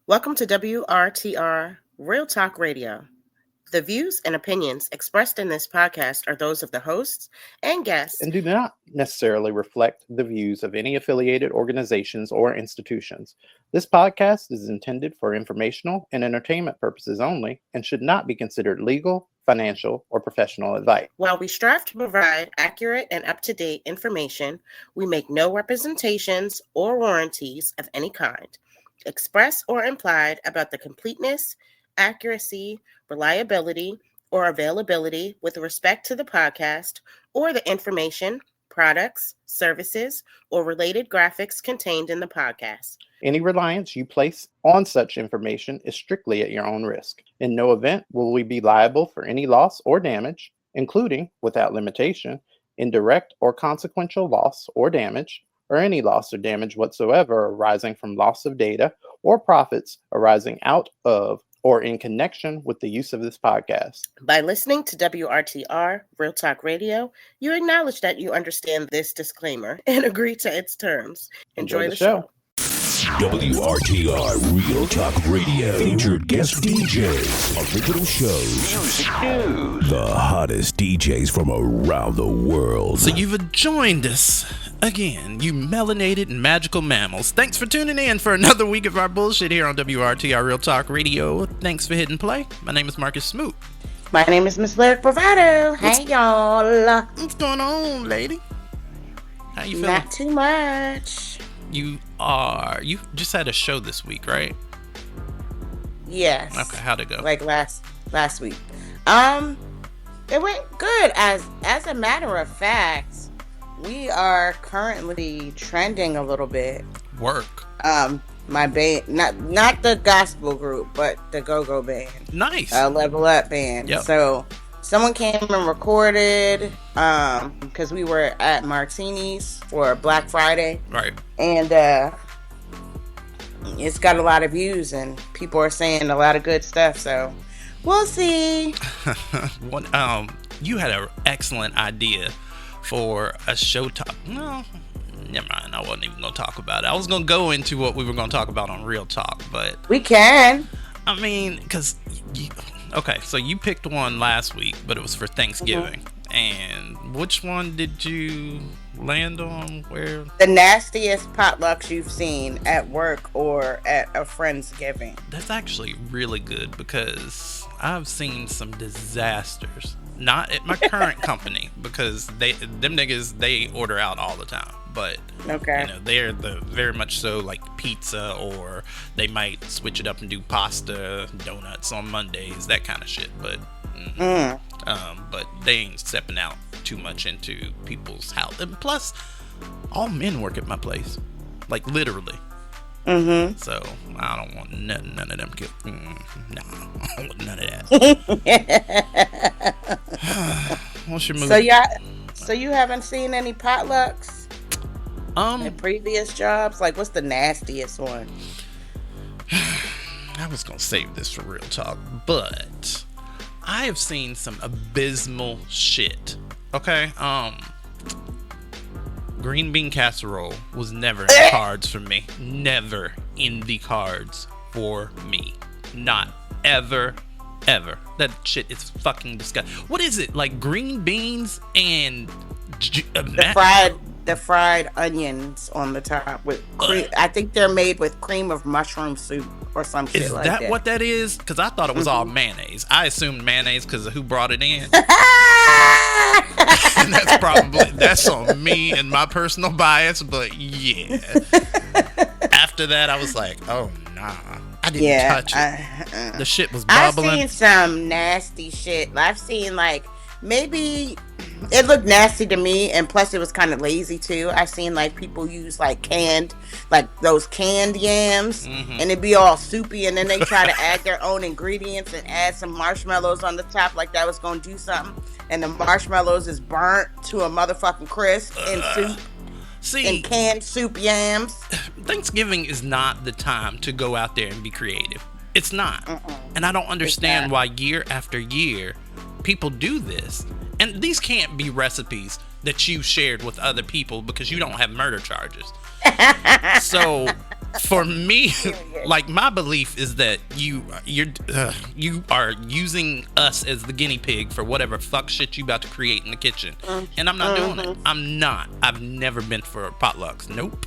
Welcome to WRTR Real Talk Radio. The views and opinions expressed in this podcast are those of the hosts and guests and do not necessarily reflect the views of any affiliated organizations or institutions. This podcast is intended for informational and entertainment purposes only and should not be considered legal, financial, or professional advice. While we strive to provide accurate and up-to-date information, we make no representations or warranties of any kind, express or implied, about the completeness, accuracy, reliability, or availability with respect to the podcast or the information, products, services, or related graphics contained in the podcast. Any reliance you place on such information is strictly at your own risk. In no event will we be liable for any loss or damage, including, without limitation, indirect or consequential loss or damage, or any loss or damage whatsoever arising from loss of data or profits arising out of or in connection with the use of this podcast. By listening to WRTR Real Talk Radio, you acknowledge that you understand this disclaimer and agree to its terms. Enjoy the show. WRTR Real Talk Radio. Featured guest DJs, original shows, music news, the hottest DJs from around the world. So you've joined us again, you melanated and magical mammals. Thanks for tuning in for another week of our bullshit here on WRTR Real Talk Radio. Thanks for hitting play. My name is Marcus Smoot. My name is Miss Lyric Bravado. Hey, y'all. What's going on, lady? How you feeling? Not too much. You just had a show this week, right? Yes. Okay, how'd it go? Like last week. It went good. As a matter of fact, we are currently trending a little bit. Work. My band, not the gospel group, but the go-go band. Nice. Level Up band. Yep. So someone came and recorded, because we were at Martini's for Black Friday. Right. And it's got a lot of views and people are saying a lot of good stuff, so we'll see. You had an excellent idea for a show top. No, never mind. I wasn't even going to talk about it. I was going to go into what we were going to talk about on Real Talk, but we can. I mean, because okay, so you picked one last week, but it was for Thanksgiving. Mm-hmm. And which one did you land on? Where? The nastiest potlucks you've seen at work or at a friend's giving. That's actually really good because I've seen some disasters. Not at my current company because them niggas, they order out all the time. But okay, they're very much so like pizza, or they might switch it up and do pasta, donuts on Mondays, that kind of shit. But but they ain't stepping out too much into people's house. And plus, all men work at my place, like literally. Mm-hmm. So I don't want none of them killed. No, I don't want none of that. What's your movie? So you haven't seen any potlucks? In previous jobs? Like, what's the nastiest one? I was gonna save this for Real Talk, but I have seen some abysmal shit. Okay, green bean casserole was never in the cards for me. Never in the cards for me. Not ever. That shit is fucking disgusting. What is it? Like green beans and the fried onions on the top with cream. I think they're made with cream of mushroom soup or some shit like that. Is that what that is? Because I thought it was all mayonnaise. I assumed mayonnaise because of who brought it in. And that's on me and my personal bias, but yeah. After that, I was like, oh nah, I didn't touch it. The shit was bubbling. I've seen some nasty shit. I've seen like maybe it looked nasty to me, and plus it was kind of lazy too. I've seen like people use like those canned yams, and it'd be all soupy, and then they try to add their own ingredients and add some marshmallows on the top like that was gonna do something, and the marshmallows is burnt to a motherfucking crisp in soup. And canned soup yams. Thanksgiving is not the time to go out there and be creative. It's not. And I don't understand why year after year people do this. And these can't be recipes that you shared with other people because you don't have murder charges. So For me, Period. like my belief is that you are using us as the guinea pig for whatever fuck shit you about to create in the kitchen, and I'm not doing it. I'm not. I've never been for potlucks. Nope.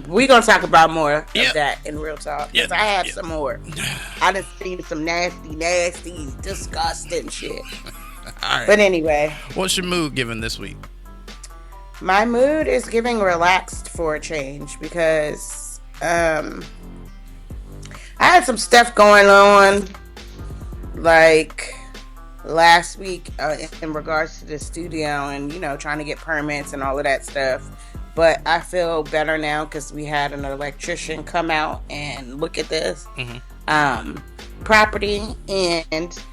We gonna talk about more of Yep. that in real talk, because Yep. I have Yep. some more. I done seen some nasty, disgusting shit. All right. But anyway, What's your mood given this week? my mood is giving relaxed for a change, because I had some stuff going on like last week in regards to the studio, and trying to get permits and all of that stuff. But I feel better now because we had an electrician come out and look at this property, and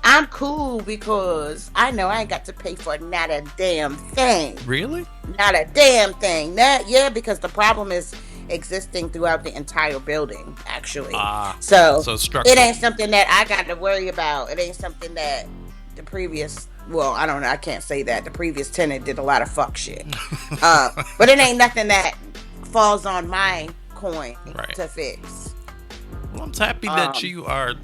I'm cool because I know I ain't got to pay for not a damn thing. Really? Not a damn thing. Yeah, because the problem is existing throughout the entire building, actually. So structural. it ain't something that I got to worry about. It ain't something that the previous, well, I don't know, I can't say that. The previous tenant did a lot of fuck shit. But it ain't nothing that falls on my coin to fix. Well, I'm happy that you are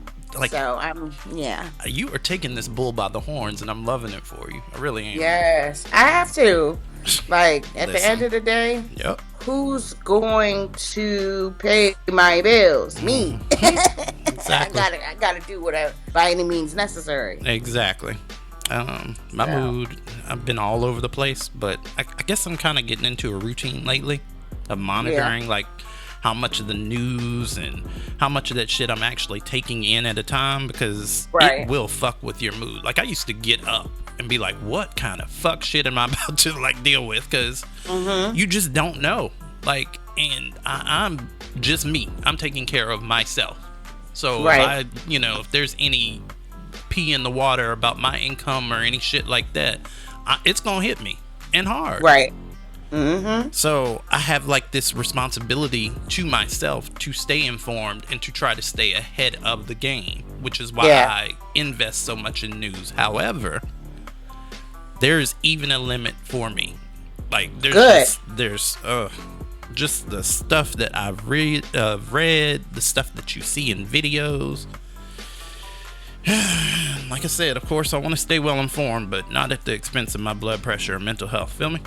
you are taking this bull by the horns, and I'm loving it for you. I really am. Yes, I have to. Like, at the end of the day, who's going to pay my bills? Me. Exactly. I gotta do whatever by any means necessary. Exactly. My mood, I've been all over the place, but I guess I'm kind of getting into a routine lately of monitoring like how much of the news and how much of that shit I'm actually taking in at a time, because it will fuck with your mood. Like, I used to get up and be like, what kind of fuck shit am I about to like deal with? Because you just don't know. Like, and I'm just me. I'm taking care of myself. So if there's any pee in the water about my income or any shit like that, it's gonna hit me, and hard. Right. So I have like this responsibility to myself to stay informed and to try to stay ahead of the game, which is why I invest so much in news. However, there's even a limit for me. Like, there's just the stuff that I've read, the stuff that you see in videos. Like I said, of course, I want to stay well informed, but not at the expense of my blood pressure or mental health. Feel me?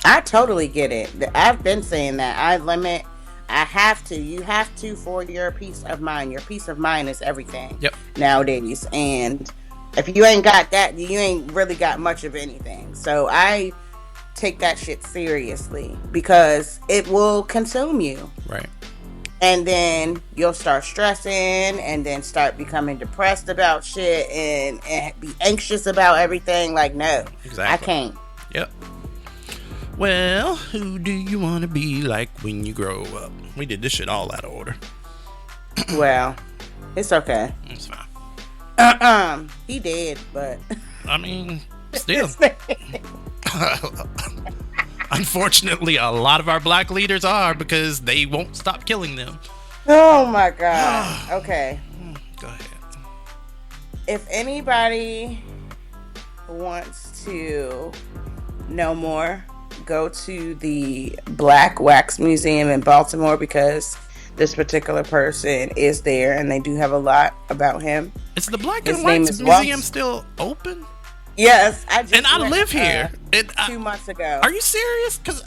I totally get it. I've been saying that. I have to. You have to, for your peace of mind. Your peace of mind is everything nowadays. And if you ain't got that, you ain't really got much of anything. So I take that shit seriously, because it will consume you. Right. And then you'll start stressing, and then start becoming depressed about shit, and be anxious about everything. Like, no, exactly. I can't. Yep. Well, who do you want to be like when you grow up? We did this shit all out of order. Well, it's okay. It's fine. He did, but I mean, still. Unfortunately, a lot of our black leaders are, because they won't stop killing them. Oh my God. Okay. Go ahead. If anybody wants to know more, go to the Black Wax Museum in Baltimore, because this particular person is there, and they do have a lot about him. Is the Black and Wax Museum still open? Yes, I live here 2 months ago. Are you serious? Because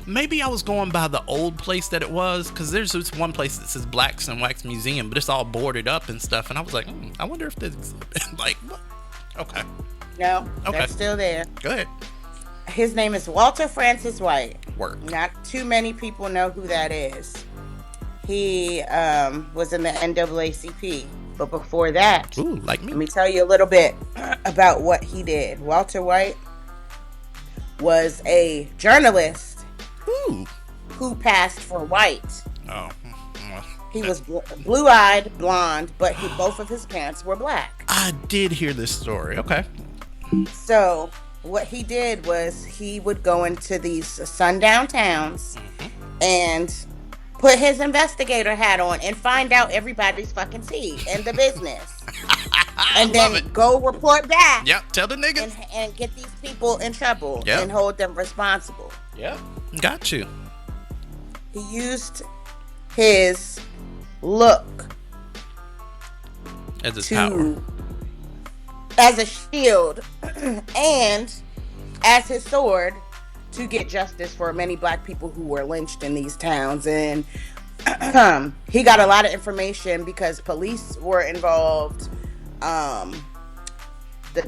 maybe I was going by the old place that it was, because there's this one place that says Blacks and Wax Museum, but it's all boarded up and stuff, and I was like, I wonder if this like what? Okay. No, that's still there. Go ahead. His name is Walter Francis White. Word. Not too many people know who that is. He was in the NAACP. But before that, like me. Let me tell you a little bit about what he did. Walter White was a journalist who passed for white. Oh. He was blue-eyed, blonde, but both of his parents were black. I did hear this story. Okay. So what he did was he would go into these sundown towns and put his investigator hat on and find out everybody's fucking seed in the business. And then go report back. Yep, tell the niggas. And get these people in trouble and hold them responsible. Yep, got you. He used his look as his power, as a shield, and as his sword to get justice for many black people who were lynched in these towns. And he got a lot of information because police were involved. The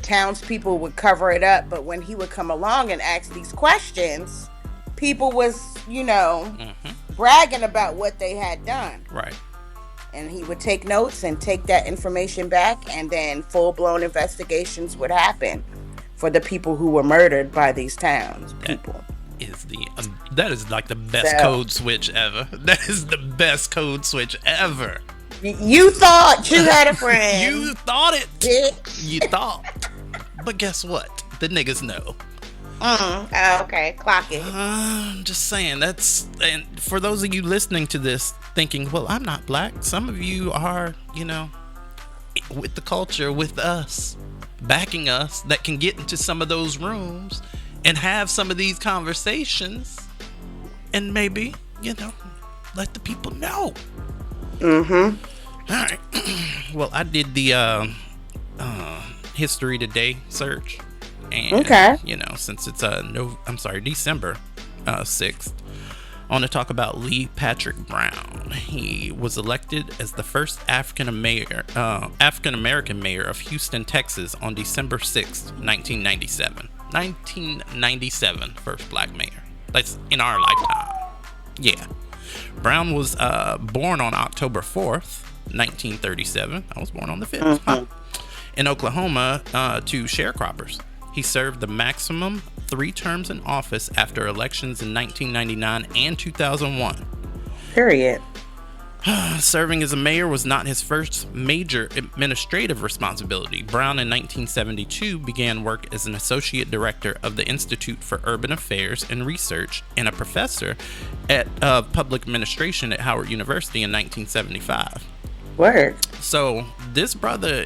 townspeople would cover it up, but when he would come along and ask these questions, people was, bragging about what they had done. Right. And he would take notes and take that information back, and then full-blown investigations would happen for the people who were murdered by these towns people. That is like the best code switch ever. That is the best code switch ever. You thought you had a friend. You thought it. Bitch. You thought. But guess what? The niggas know. Okay, clock it. I'm just saying, and for those of you listening to this thinking, well, I'm not black. Some of you are, with the culture, with us, backing us, that can get into some of those rooms and have some of these conversations and maybe, let the people know. All right. Well, I did the History Today search. And, since it's December 6th, I want to talk about Lee Patrick Brown. He was elected as the first African American mayor of Houston, Texas on December 6th, 1997. 1997, first black mayor. That's in our lifetime. Yeah. Brown was born on October 4th, 1937. I was born on the 5th. In Oklahoma to sharecroppers. He served the maximum 3 terms in office after elections in 1999 and 2001. Period. Serving as a mayor was not his first major administrative responsibility. Brown in 1972 began work as an associate director of the Institute for Urban Affairs and Research and a professor at public administration at Howard University in 1975. Word. So this brother,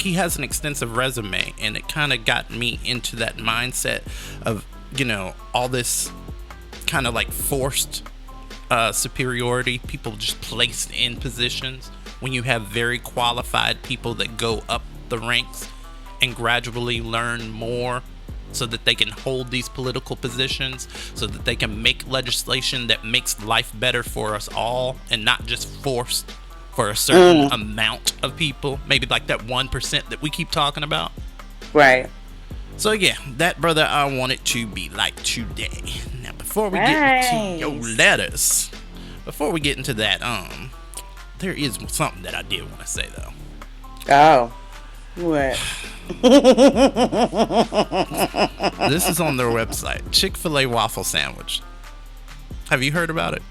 he has an extensive resume, and it kind of got me into that mindset of, all this kind of forced superiority, people just placed in positions when you have very qualified people that go up the ranks and gradually learn more so that they can hold these political positions, so that they can make legislation that makes life better for us all and not just forced for a certain amount of people, maybe like that 1% that we keep talking about. Right. So yeah, that brother I want it to be like today. Now before we get into your letters, before we get into that, there is something that I did want to say though. Oh. What? This is on their website. Chick-fil-A waffle sandwich. Have you heard about it?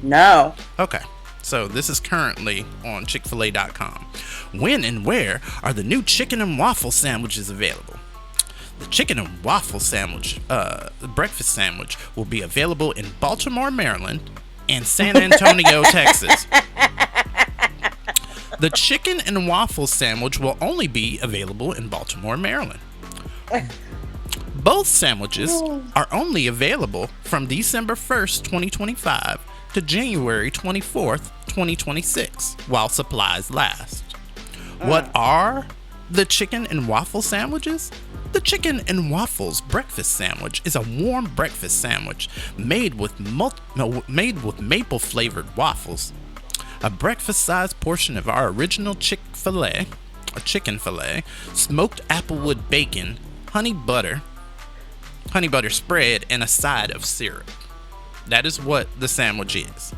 No. Okay. So this is currently on Chick-fil-A.com. When and where are the new chicken and waffle sandwiches available? The chicken and waffle sandwich, the breakfast sandwich, will be available in Baltimore, Maryland, and San Antonio, Texas. The chicken and waffle sandwich will only be available in Baltimore, Maryland. Both sandwiches are only available from December 1st, 2025 to January 24th, 2026, while supplies last. What are the chicken and waffle sandwiches? The chicken and waffles breakfast sandwich is a warm breakfast sandwich made with maple flavored waffles. A breakfast-sized portion of our original chicken fillet, smoked applewood bacon, honey butter spread, and a side of syrup. That is what the sandwich is.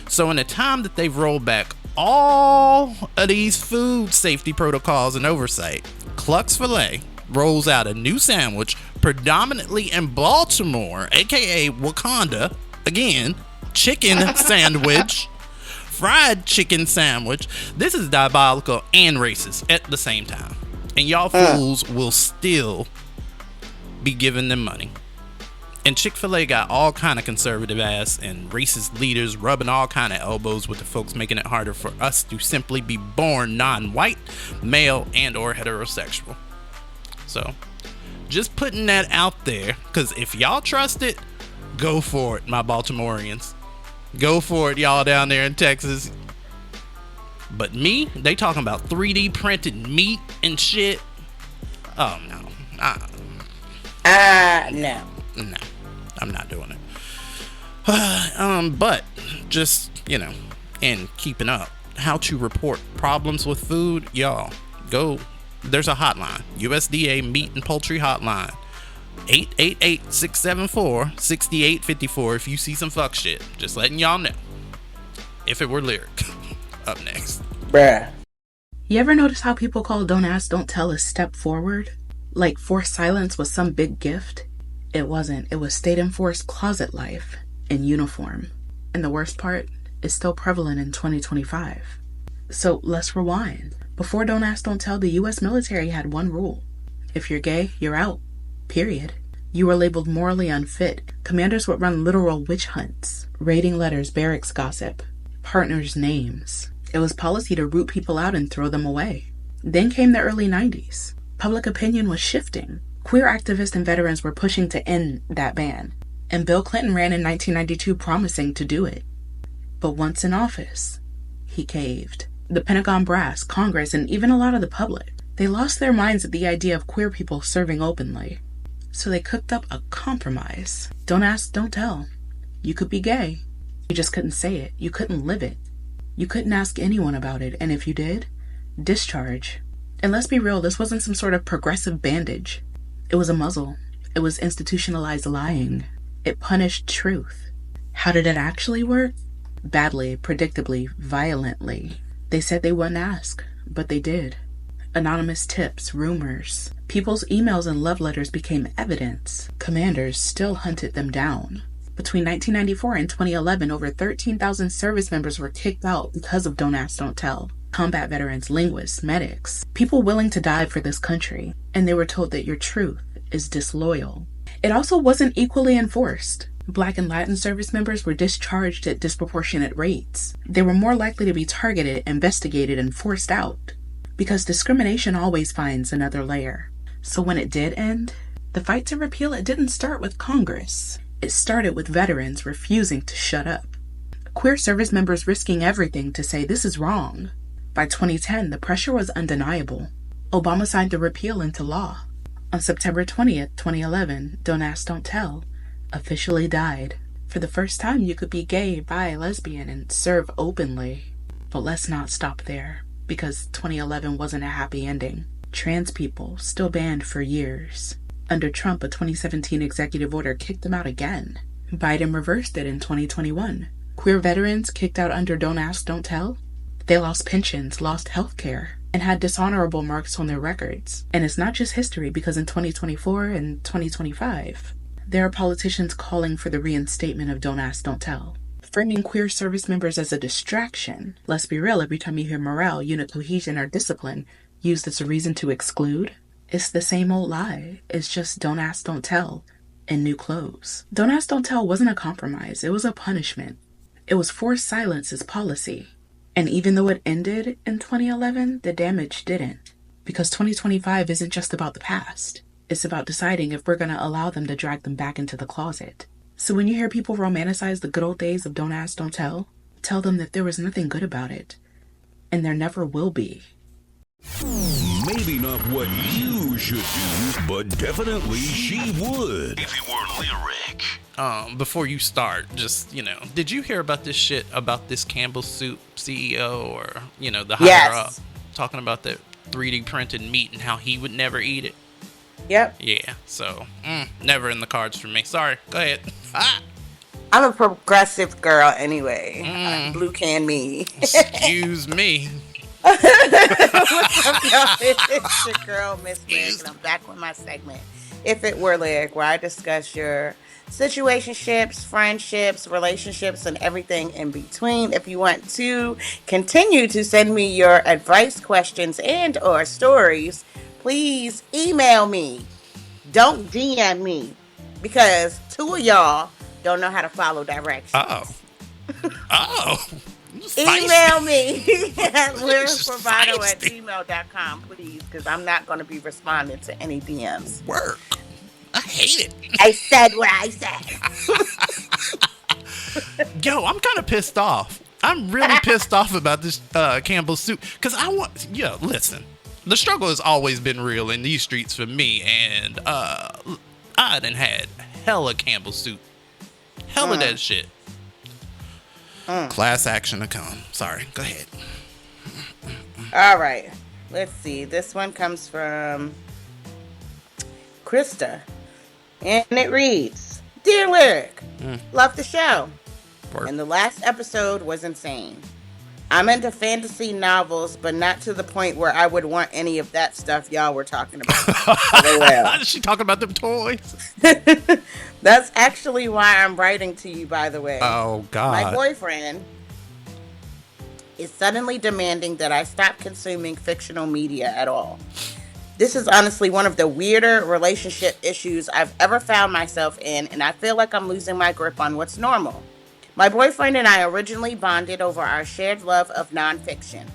So in the time that they've rolled back all of these food safety protocols and oversight, Cluck's Filet rolls out a new sandwich predominantly in Baltimore, aka Wakanda, again, chicken sandwich, fried chicken sandwich. This is diabolical and racist at the same time. And y'all fools will still be giving them money. And Chick-fil-A got all kind of conservative ass and racist leaders rubbing all kind of elbows with the folks, making it harder for us to simply be born non-white, male, and or heterosexual. So, just putting that out there, because if y'all trust it, go for it, my Baltimoreans. Go for it, y'all down there in Texas. But me, they talking about 3D printed meat and shit. Oh no. No. No. I'm not doing it. But just, and keeping up, how to report problems with food, y'all, go. There's a hotline, USDA Meat and Poultry Hotline, 888-674-6854 if you see some fuck shit. Just letting y'all know. If it were lyric. Up next. Bruh. You ever notice how people call Don't Ask, Don't Tell a step forward? Like forced silence was some big gift? It wasn't. It was state-enforced closet life in uniform. And the worst part is still prevalent in 2025. So let's rewind. Before Don't Ask, Don't Tell, the U.S. military had one rule. If you're gay, you're out. Period. You were labeled morally unfit. Commanders would run literal witch hunts, raiding letters, barracks gossip, partners' names. It was policy to root people out and throw them away. Then came the early 90s. Public opinion was shifting. Queer activists and veterans were pushing to end that ban. And Bill Clinton ran in 1992 promising to do it. But once in office, he caved. The Pentagon brass, Congress, and even a lot of the public, they lost their minds at the idea of queer people serving openly. So they cooked up a compromise. Don't ask, don't tell. You could be gay. You just couldn't say it. You couldn't live it. You couldn't ask anyone about it, and if you did, discharge. And let's be real, this wasn't some sort of progressive bandage. It was a muzzle. It was institutionalized lying. It punished truth. How did it actually work? Badly, predictably, violently. They said they wouldn't ask, but they did. Anonymous tips, rumors. People's emails and love letters became evidence. Commanders still hunted them down. Between 1994 and 2011, over 13,000 service members were kicked out because of Don't Ask, Don't Tell. Combat veterans, linguists, medics, people willing to die for this country, and they were told that your truth is disloyal. It also wasn't equally enforced. Black and Latin service members were discharged at disproportionate rates. They were more likely to be targeted, investigated, and forced out. Because discrimination always finds another layer. So when it did end, the fight to repeal it didn't start with Congress. It started with veterans refusing to shut up. Queer service members risking everything to say this is wrong. By 2010, the pressure was undeniable. Obama signed the repeal into law. On September 20th, 2011, Don't Ask, Don't Tell officially died. For the first time, you could be gay, bi, lesbian, and serve openly. But let's not stop there, because 2011 wasn't a happy ending. Trans people still banned for years. Under Trump, a 2017 executive order kicked them out again. Biden reversed it in 2021. Queer veterans kicked out under Don't Ask, Don't Tell. They lost pensions, lost health care, and had dishonorable marks on their records. And it's not just history, because in 2024 and 2025, there are politicians calling for the reinstatement of Don't Ask, Don't Tell, framing queer service members as a distraction. Let's be real, every time you hear morale, unit cohesion, or discipline used as a reason to exclude, it's the same old lie. It's just Don't Ask, Don't Tell in new clothes. Don't Ask, Don't Tell wasn't a compromise. It was a punishment. It was forced silence as policy. And even though it ended in 2011, the damage didn't. Because 2025 isn't just about the past. It's about deciding if we're going to allow them to drag them back into the closet. So when you hear people romanticize the good old days of Don't Ask, Don't Tell, tell them that there was nothing good about it. And there never will be. Maybe not what you should do, but definitely she would. If it were lyric. Before you start, just, did you hear about this shit about this Campbell Soup CEO or, the higher up talking about the 3D printed meat and how he would never eat it? Yep. Yeah, so, never in the cards for me. Sorry, go ahead. I'm a progressive girl anyway. Blue can me. Excuse me. What's up, y'all? It's your girl, Miss Lyric, and I'm back with my segment, If It Were Lyric, where I discuss your situationships, friendships, relationships, and everything in between. If you want to continue to send me your advice, questions, and or stories, please email me. Don't DM me, because two of y'all don't know how to follow directions. Oh. Email me at lyricbravado@gmail.com, please, because I'm not going to be responding to any DMs. Work. I hate it. I said what I said. Yo, I'm kind of pissed off. I'm really pissed off about this Campbell's soup. Because listen. The struggle has always been real in these streets for me. And I done had hella Campbell's soup. Hella that shit. Class action to come. Sorry, go ahead. All right. Let's see. This one comes from Krista. And it reads, Dear Lyric, love the show. And the last episode was insane. I'm into fantasy novels, but not to the point where I would want any of that stuff y'all were talking about. She talking about them toys? That's actually why I'm writing to you, by the way. Oh, God. My boyfriend is suddenly demanding that I stop consuming fictional media at all. This is honestly one of the weirder relationship issues I've ever found myself in, and I feel like I'm losing my grip on what's normal. My boyfriend and I originally bonded over our shared love of nonfiction.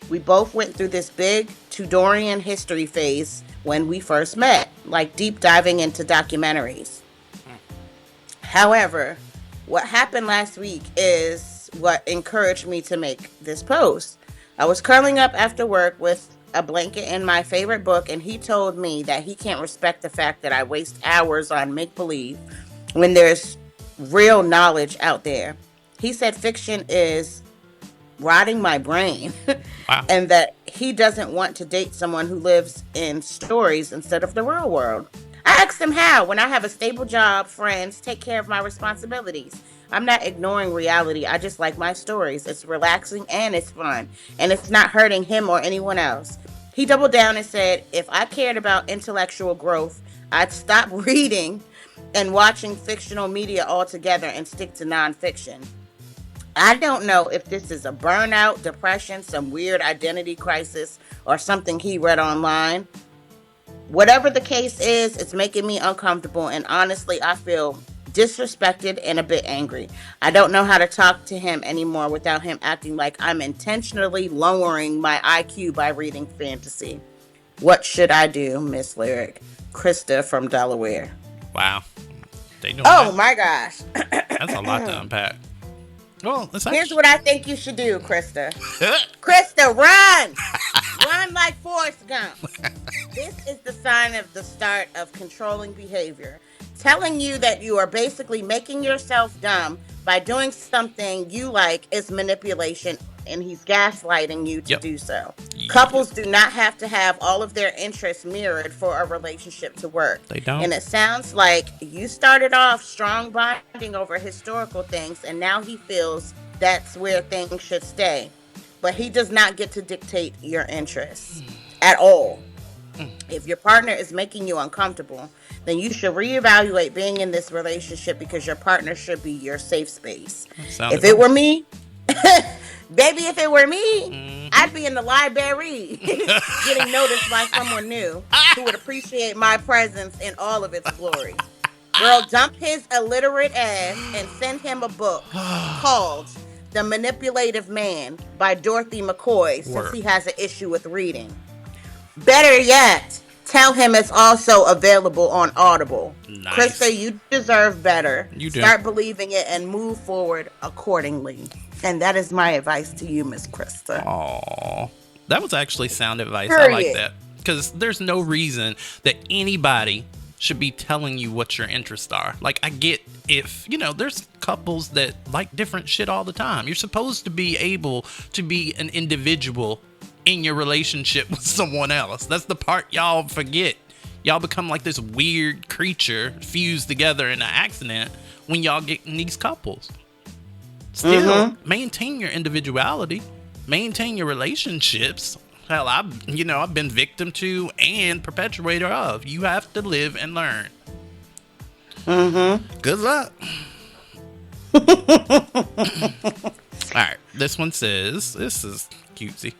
We both went through this big Tudorian history phase when we first met, like deep diving into documentaries. However, what happened last week is what encouraged me to make this post. I was curling up after work with a blanket and my favorite book, and he told me that he can't respect the fact that I waste hours on make-believe when there's real knowledge out there. He said fiction is rotting my brain. Wow. And that he doesn't want to date someone who lives in stories instead of the real world. I asked him how. When I have a stable job, friends, take care of my responsibilities. I'm not ignoring reality. I just like my stories. It's relaxing and it's fun. And it's not hurting him or anyone else. He doubled down and said, if I cared about intellectual growth, I'd stop reading and watching fictional media altogether and stick to nonfiction. I don't know if this is a burnout, depression, some weird identity crisis, or something he read online. Whatever the case is, it's making me uncomfortable, and honestly, I feel disrespected and a bit angry. I don't know how to talk to him anymore without him acting like I'm intentionally lowering my IQ by reading fantasy. What should I do, Miss Lyric? Krista from Delaware. Wow. My gosh. That's a lot to unpack. Well, here's what I think you should do, Krista. Krista, run! Run like Forrest Gump. This is the sign of the start of controlling behavior. Telling you that you are basically making yourself dumb by doing something you like is manipulation, and he's gaslighting you to do so. Couples do not have to have all of their interests mirrored for a relationship to work. They don't. And it sounds like you started off strong bonding over historical things, and now he feels that's where things should stay. But he does not get to dictate your interests at all. If your partner is making you uncomfortable, then you should reevaluate being in this relationship, because your partner should be your safe space. If it were me, baby, if it were me, I'd be in the library getting noticed by someone new who would appreciate my presence in all of its glory. Girl, dump his illiterate ass and send him a book called The Manipulative Man by Dorothy McCoy, since he has an issue with reading. Better yet, tell him it's also available on Audible. Nice. Krista, you deserve better. You do. Start believing it and move forward accordingly. And that is my advice to you, Miss Krista. Aww. That was actually sound advice. Period. I like that. Because there's no reason that anybody should be telling you what your interests are. Like, I get if, there's couples that like different shit all the time. You're supposed to be able to be an individual in your relationship with someone else. That's the part y'all forget. Y'all become like this weird creature fused together in an accident when y'all get in these couples. Still, maintain your individuality, maintain your relationships. Hell, I've been victim to and perpetuator of. You have to live and learn. Good luck. All right, this one says, this is cutesy.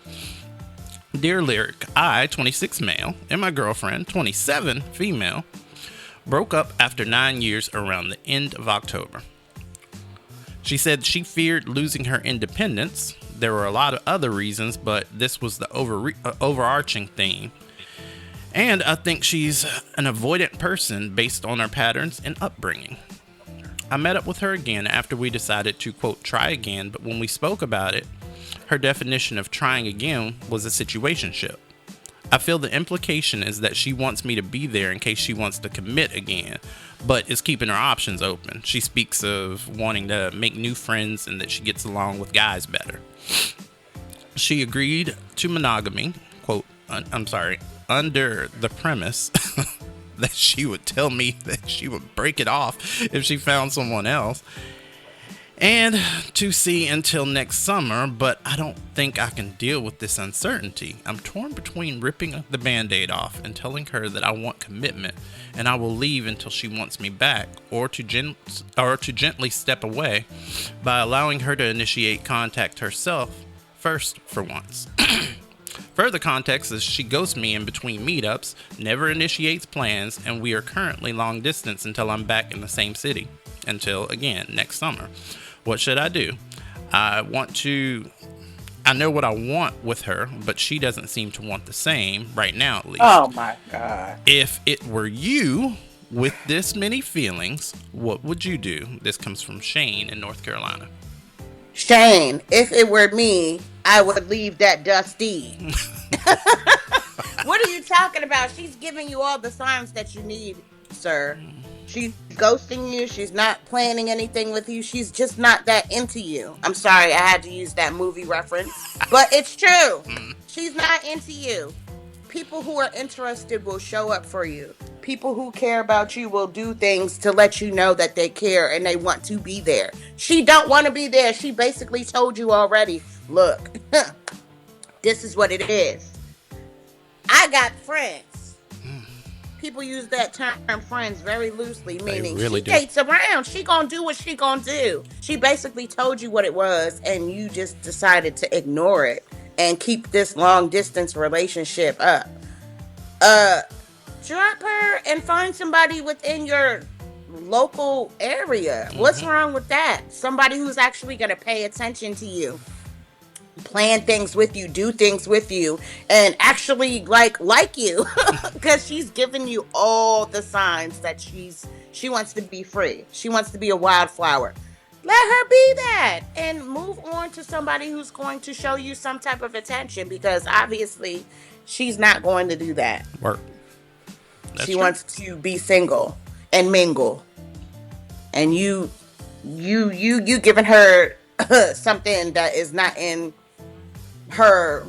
Dear Lyric, I, 26 male, and my girlfriend, 27 female, broke up after 9 years around the end of October. She said she feared losing her independence. There were a lot of other reasons, but this was the overarching theme. And I think she's an avoidant person based on her patterns and upbringing. I met up with her again after we decided to, quote, try again, but when we spoke about it, her definition of trying again was a situationship. I feel the implication is that she wants me to be there in case she wants to commit again, but is keeping her options open. She speaks of wanting to make new friends and that she gets along with guys better. She agreed to monogamy, quote, under the premise that she would tell me that she would break it off if she found someone else, and to see until next summer, but I don't think I can deal with this uncertainty. I'm torn between ripping the band-aid off and telling her that I want commitment and I will leave until she wants me back, or to gently step away by allowing her to initiate contact herself first for once. Further context is she ghosts me in between meetups, never initiates plans, and we are currently long distance until I'm back in the same city. Until, again, next summer. What should I do? I know what I want with her, but she doesn't seem to want the same, right now at least. Oh my God. If it were you with this many feelings, what would you do? This comes from Shane in North Carolina. Shane, if it were me, I would leave that Dusty. What are you talking about? She's giving you all the signs that you need, sir. She's ghosting you. She's not planning anything with you. She's just not that into you. I'm sorry, I had to use that movie reference, but it's true. She's not into you. People who are interested will show up for you. People who care about you will do things to let you know that they care and they want to be there. She don't want to be there. She basically told you already, look, this is what it is. I got friends. People use that term friends very loosely, meaning she dates around. She gonna do what she gonna do. She basically told you what it was and you just decided to ignore it and keep this long distance relationship up. Drop her and find somebody within your local area. What's wrong with that? Somebody who's actually gonna pay attention to you, plan things with you, do things with you, and actually like you, because she's giving you all the signs that she wants to be free. She wants to be a wildflower. Let her be that and move on to somebody who's going to show you some type of attention, because obviously she's not going to do that. She wants to be single and mingle, and you giving her something that is not in her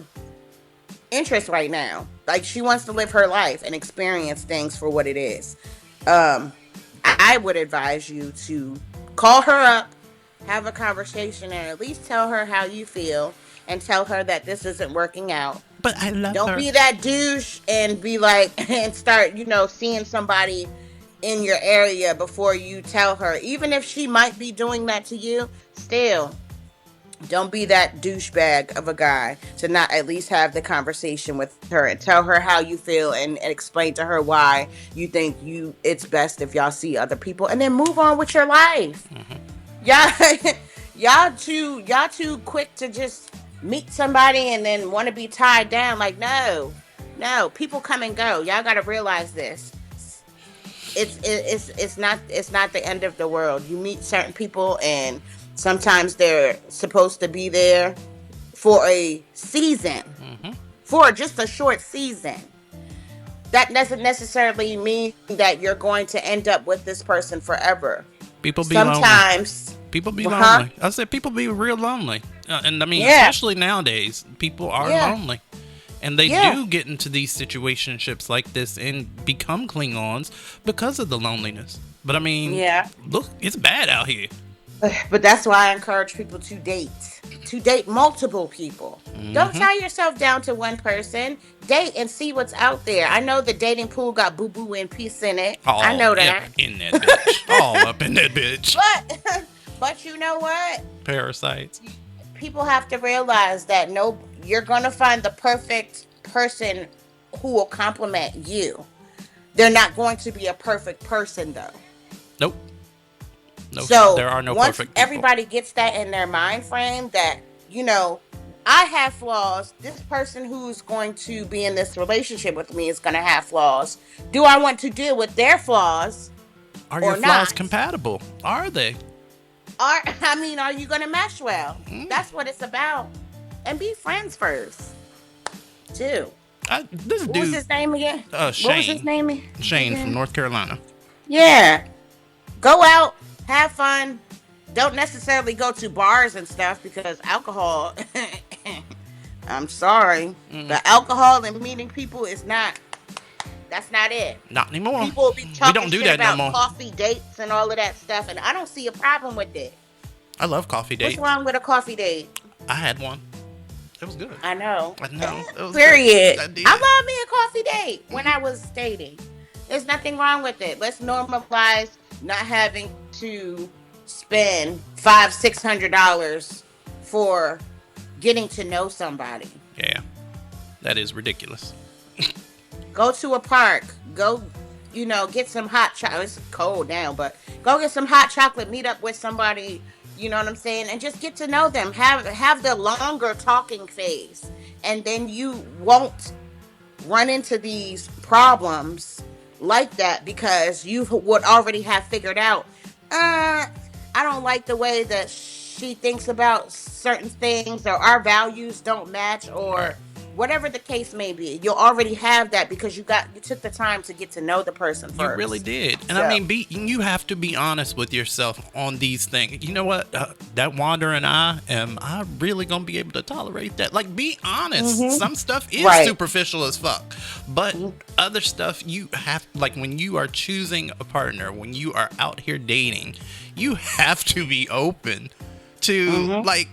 interest right now. Like, she wants to live her life and experience things for what it is. I would advise you to call her up, have a conversation, and at least tell her how you feel and tell her that this isn't working out. But I love her. Don't be that douche and be like, and start, seeing somebody in your area before you tell her. Even if she might be doing that to you, still, don't be that douchebag of a guy to not at least have the conversation with her and tell her how you feel and explain to her why you think it's best if y'all see other people, and then move on with your life. Y'all too quick to just meet somebody and then want to be tied down. Like, no, people come and go. Y'all got to realize this. It's not the end of the world. You meet certain people and sometimes they're supposed to be there for a season, for just a short season. That doesn't necessarily mean that you're going to end up with this person forever. People be sometimes lonely. People be lonely. I said people be real lonely. And I mean, especially nowadays, people are lonely. And they do get into these situationships like this and become Klingons because of the loneliness. But I mean, look, it's bad out here. But that's why I encourage people to date multiple people. Don't tie yourself down to one person. Date and see what's out there. I know the dating pool got boo-boo and peace in it. I know that. In that bitch. All up in that bitch. But you know what? Parasites. People have to realize that you're going to find the perfect person who will complement you. They're not going to be a perfect person, though. Nope. No, so there are no once perfect people. Everybody gets that in their mind frame that, I have flaws. This person who's going to be in this relationship with me is going to have flaws. Do I want to deal with their flaws? Are or your flaws not. compatible? Are they? Are you gonna mesh well? That's what it's about. And be friends first, too. This What dude, was his name again? Shane. What was his name? Shane again? from North Carolina. Yeah. Go out, have fun. Don't necessarily go to bars and stuff because alcohol, I'm sorry, the alcohol and meeting people that's not it. Not anymore. People will be We talking don't do shit that no about more. coffee dates and all of that stuff, and I don't see a problem with it. I love coffee dates. What's wrong with a coffee date? I had one. It was good. I know. I know. It was Period. good. I love me a coffee date when I was dating. There's nothing wrong with it. Let's normalize not having to spend $500-$600 for getting to know somebody. Yeah, that is ridiculous. Go to a park. Go, get some hot chocolate. It's cold now, but go get some hot chocolate. Meet up with somebody. You know what I'm saying? And just get to know them. Have the longer talking phase, and then you won't run into these problems like that because you would already have figured out. I don't like the way that she thinks about certain things, or our values don't match, or whatever the case may be. You'll already have that because you took the time to get to know the person first. You really did. And So. I mean, you have to be honest with yourself on these things. You know what? That wandering eye, am I really going to be able to tolerate that? Like, be honest. Some stuff is superficial as fuck. But other stuff you have, like when you are choosing a partner, when you are out here dating, you have to be open to like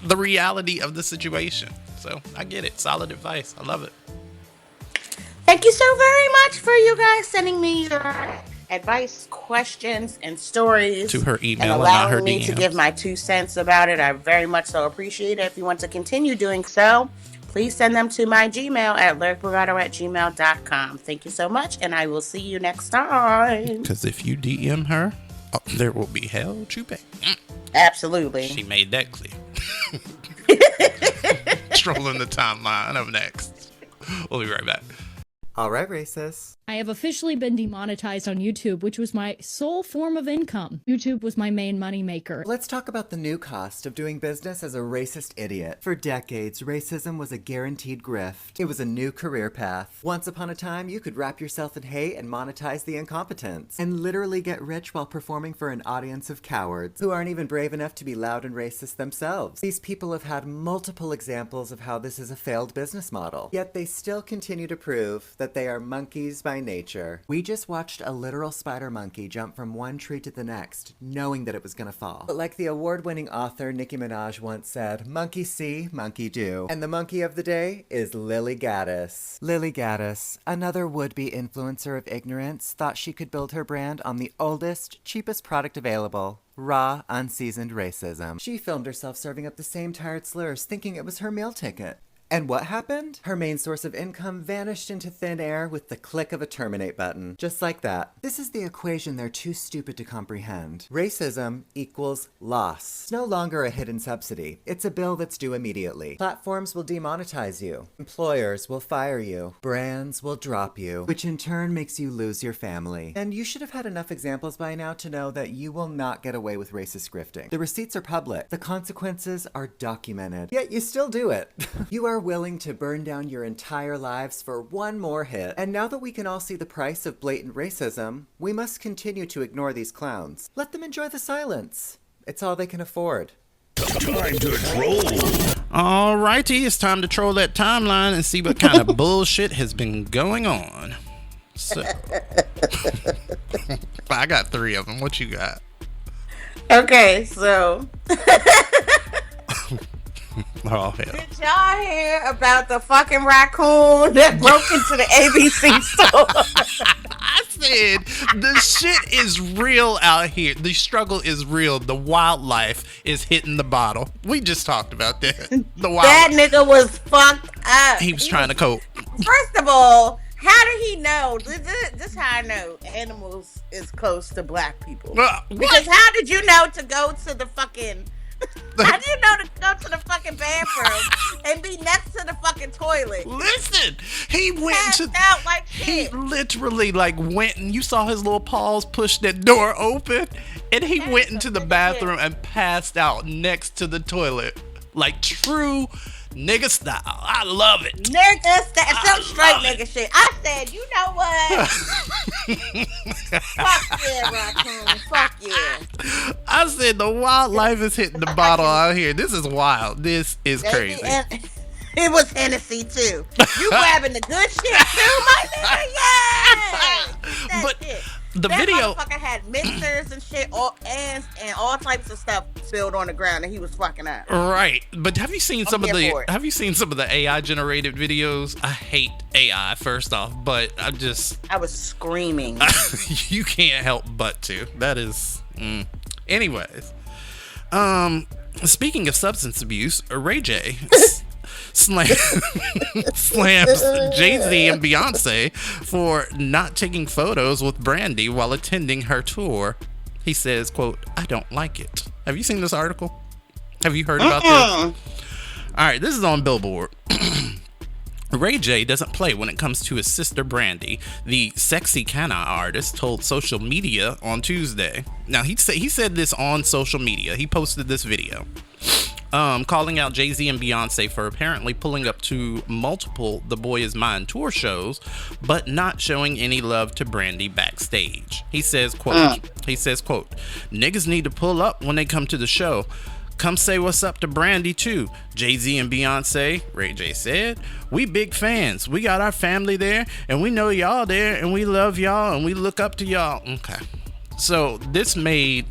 the reality of the situation. So I get it. Solid advice. I love it. Thank you so very much for you guys sending me your advice, questions, and stories. To her email and and allowing not her me DMs. to give my 2 cents about it. I very much so appreciate it. If you want to continue doing so, please send them to my Gmail at lyricbravado@gmail.com. Thank you so much, and I will see you next time. Because if you DM her, there will be hell to pay. Absolutely. She made that clear. Trolling the timeline up next. We'll be right back. All right, racists. I have officially been demonetized on YouTube, which was my sole form of income. YouTube was my main moneymaker. Let's talk about the new cost of doing business as a racist idiot. For decades, racism was a guaranteed grift. It was a new career path. Once upon a time, you could wrap yourself in hate and monetize the incompetence, and literally get rich while performing for an audience of cowards who aren't even brave enough to be loud and racist themselves. These people have had multiple examples of how this is a failed business model, yet they still continue to prove that they are monkeys by nature. We just watched a literal spider monkey jump from one tree to the next, knowing that it was gonna fall. But like the award-winning author Nicki Minaj once said, monkey see, monkey do. And the monkey of the day is Lily Gaddis. Lily Gaddis, another would-be influencer of ignorance, thought she could build her brand on the oldest, cheapest product available. Raw, unseasoned racism. She filmed herself serving up the same tired slurs, thinking it was her meal ticket. And what happened? Her main source of income vanished into thin air with the click of a terminate button. Just like that. This is the equation they're too stupid to comprehend. Racism equals loss. It's no longer a hidden subsidy. It's a bill that's due immediately. Platforms will demonetize you. Employers will fire you. Brands will drop you, which in turn makes you lose your family. And you should have had enough examples by now to know that you will not get away with racist grifting. The receipts are public. The consequences are documented. Yet you still do it. You are willing to burn down your entire lives for one more hit. And now that we can all see the price of blatant racism, we must continue to ignore these clowns. Let them enjoy the silence. It's all they can afford. Time to troll. Alrighty, it's time to troll that timeline and see what kind of bullshit has been going on. So, I got 3 of them. What you got? Okay, so Oh, hell. did y'all hear about the fucking raccoon that broke into the ABC store? I said the shit is real out here. The struggle is real. The wildlife is hitting the bottle. We just talked about that. The That wildlife. nigga was fucked up. He was trying to cope. First of all, how did he know? This is how I know animals is close to black people. Because how did you know to go to the fucking... How do you know to go to the fucking bathroom and be next to the fucking fucking toilet. Listen, he went Passed out like he shit. literally like went and you saw his little paws push that door open, and he went into the bathroom and passed out next to the toilet, like true nigga style. I love it. Nigga style. Some straight nigga shit. I said, you know what? Fuck yeah, raccoon. Fuck yeah. I said the wildlife is hitting the bottle out here. This is wild. This is crazy. It was Hennessy too. You grabbing the good shit too, my nigga? Yeah. But shit. the that video motherfucker had mixers and shit, and all types of stuff spilled on the ground, and he was fucking up. Right, but have you seen some of the AI generated videos? I hate AI first off, but I was screaming. You can't help but to. That is. Anyways, speaking of substance abuse, Ray J. slams Jay-Z and Beyonce for not taking photos with Brandy while attending her tour. He says, quote, "I don't like it." Have you seen this article? Have you heard about this? All right, this is on Billboard. Ray J doesn't play when it comes to his sister Brandy, the sexy canna artist told social media on Tuesday. Now, he said this on social media. He posted this video. Calling out Jay-Z and Beyonce for apparently pulling up to multiple The Boy Is Mine tour shows, but not showing any love to Brandy backstage. He says, quote, "Niggas need to pull up when they come to the show. Come say what's up to Brandy too. Jay-Z and Beyonce," Ray J said. "We big fans. We got our family there, and we know y'all there, and we love y'all, and we look up to y'all." Okay. So this made,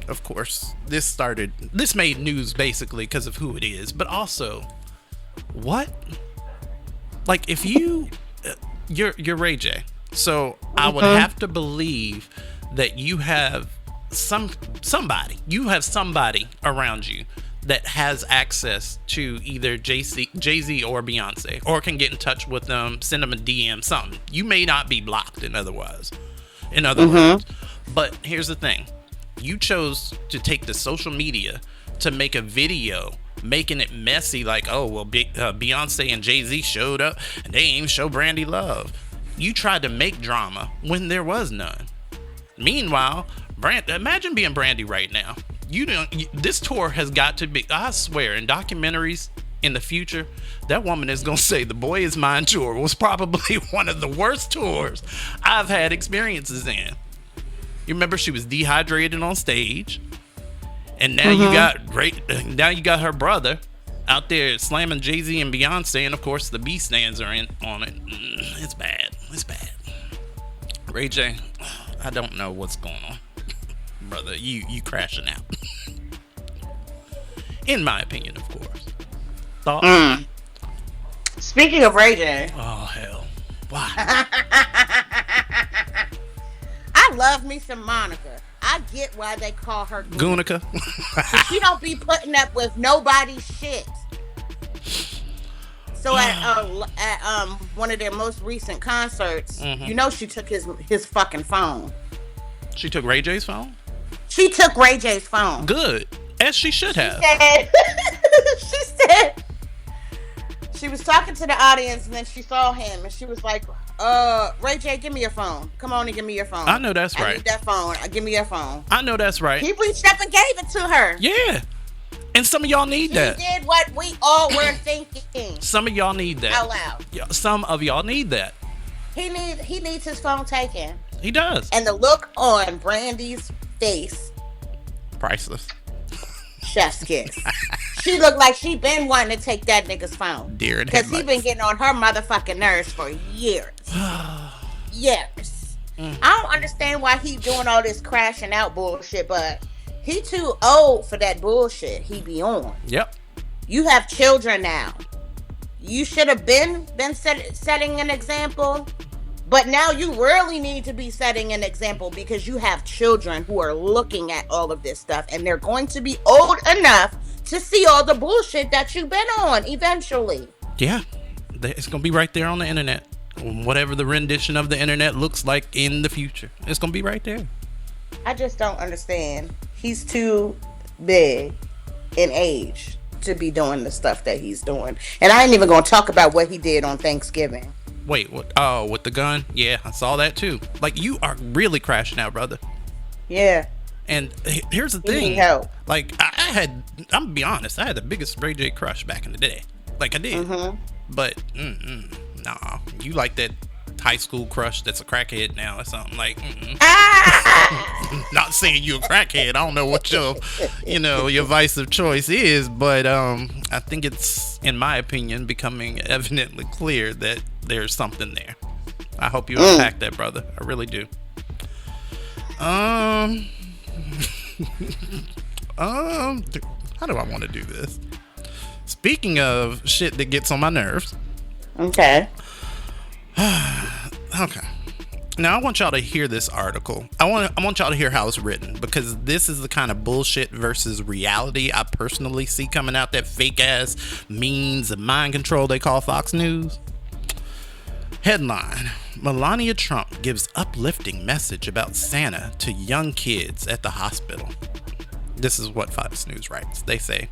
of course, this made news basically because of who it is, but also, what? Like, if you're Ray J, so I would have to believe that you have somebody around you that has access to either Jay-Z or Beyonce, or can get in touch with them, send them a DM, something. You may not be blocked in other words. But here's the thing. You chose to take the social media to make a video making it messy, like, oh, well, Beyonce and Jay-Z showed up and they ain't even show Brandy love. You tried to make drama when there was none. Meanwhile, imagine being Brandy right now. This tour has got to be, I swear, in documentaries in the future, that woman is going to say The Boy Is Mine tour was probably one of the worst tours I've had experiences in. You remember she was dehydrated on stage, and now you got her brother out there slamming Jay-Z and Beyonce, and of course the B stands are in on it. It's bad. Ray J, I don't know what's going on, brother. You crashing out. In my opinion, of course. Thoughts? Speaking of Ray J. Oh hell! Why? I love me some Monica. I get why they call her Gunica. She don't be putting up with nobody's shit. So at one of their most recent concerts, she took his fucking phone. She took Ray J's phone? She took Ray J's phone. Good. As she should have. She said she was talking to the audience, and then she saw him, and she was like, Ray J, give me your phone. Come on and give me your phone. I know that's right. I need that phone. Give me your phone. I know that's right. He reached up and gave it to her. Yeah. And some of y'all need that. He did what we all were thinking. Some of y'all need that. Out loud. Some of y'all need that. He needs his phone taken. He does. And the look on Brandy's face. Priceless. Chef's kiss. She looked like she been wanting to take that nigga's phone. Deer and because he been getting on her motherfucking nerves for years. Years. I don't understand why he doing all this crashing out bullshit, but he too old for that bullshit he be on. Yep. You have children now. You should have been setting an example. But now you really need to be setting an example because you have children who are looking at all of this stuff, and they're going to be old enough to see all the bullshit that you've been on eventually. Yeah. It's going to be right there on the internet. Whatever the rendition of the internet looks like in the future. It's going to be right there. I just don't understand. He's too big in age to be doing the stuff that he's doing. And I ain't even gonna talk about what he did on Thanksgiving. Wait, what? Oh, with the gun? Yeah, I saw that too. Like, you are really crashing out, brother. Yeah. And here's the He thing. need help. Like, I'm gonna be honest, I had the biggest Ray J crush back in the day. Like, I did. But, nah, you like that high school crush that's a crackhead now or something. Like, not saying you a crackhead. I don't know what your vice of choice is, but I think it's, in my opinion, becoming evidently clear that there's something there. I hope you unpack that, brother. I really do. How do I want to do this? Speaking of shit that gets on my nerves. Okay. Okay. Now I want y'all to hear this article. I want y'all to hear how it's written, because this is the kind of bullshit versus reality I personally see coming out that fake ass means of mind control they call Fox News. Headline: Melania Trump gives uplifting message about Santa to young kids at the hospital. This is what Fox News writes. They say,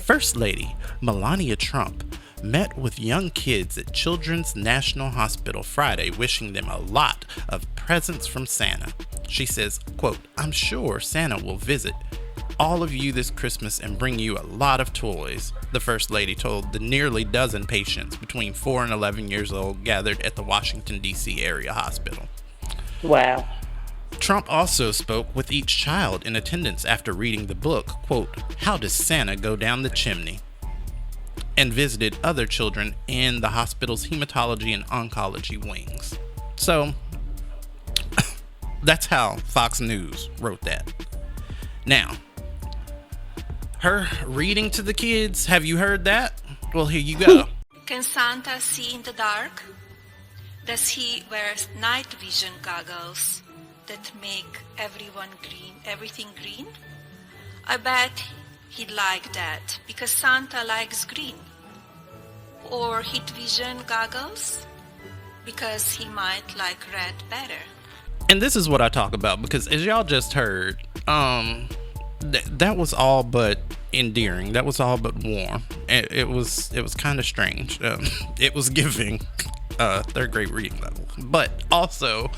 First Lady Melania Trump met with young kids at Children's National Hospital Friday, wishing them a lot of presents from Santa. She says, quote, I'm sure Santa will visit all of you this Christmas and bring you a lot of toys, the First Lady told the nearly dozen patients between 4 and 11 years old gathered at the Washington, D.C. area hospital. Wow. Trump also spoke with each child in attendance after reading the book, quote, How Does Santa Go Down the Chimney? And visited other children in the hospital's hematology and oncology wings. So, that's how Fox News wrote that. Now, her reading to the kids, have you heard that? Well, here you go. Can Santa see in the dark? Does he wear night vision goggles that make everything green? I bet he'd like that, because Santa likes green. Or heat vision goggles, because he might like red better. And this is what I talk about, because as y'all just heard, that was all but endearing. That was all but warm. It was kind of strange. It was giving third grade reading level, but also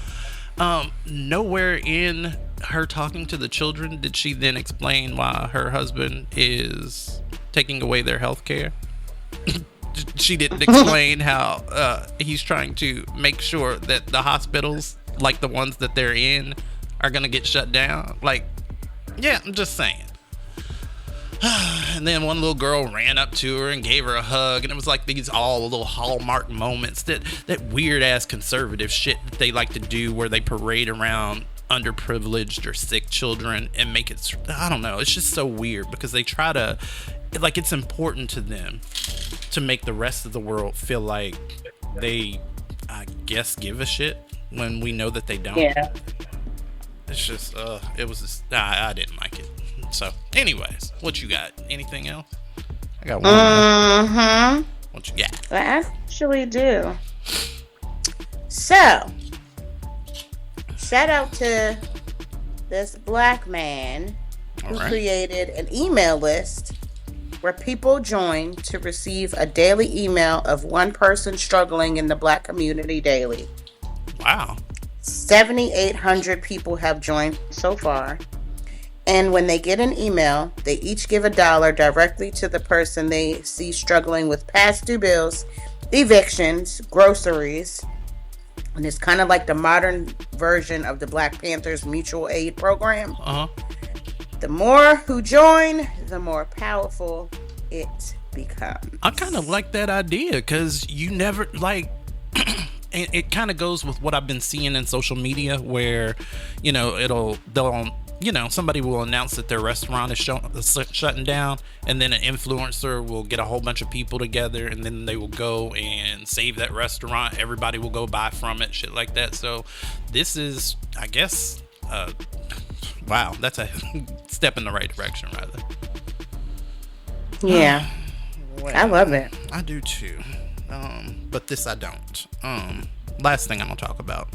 nowhere in her talking to the children did she then explain why her husband is taking away their health care. She didn't explain how he's trying to make sure that the hospitals, like the ones that they're in, are gonna get shut down. Like, yeah, I'm just saying. And then one little girl ran up to her and gave her a hug, and it was like these all little hallmark moments, that weird ass conservative shit that they like to do, where they parade around underprivileged or sick children and make it, I don't know, it's just so weird, because they try to, like, it's important to them to make the rest of the world feel like they, I guess, give a shit when we know that they don't. Yeah. It's just, it was just, I didn't like it. So, anyways, what you got? Anything else? I got one. What you got? I actually do. So, shout out to this black man who created an email list where people join to receive a daily email of one person struggling in the black community daily. Wow. 7,800 people have joined so far. And when they get an email, they each give $1 directly to the person they see struggling with past due bills, evictions, groceries. And it's kind of like the modern version of the Black Panthers mutual aid program. The more who join, the more powerful it becomes. I kind of like that idea, because you never, like, it kind of goes with what I've been seeing in social media, where, somebody will announce that their restaurant is shutting down, and then an influencer will get a whole bunch of people together, and then they will go and save that restaurant. Everybody will go buy from it, shit like that. So this is, I guess, wow, that's a step in the right direction, rather. Yeah. Well, I love it. I do too. But this I don't. Last thing I'm gonna talk about.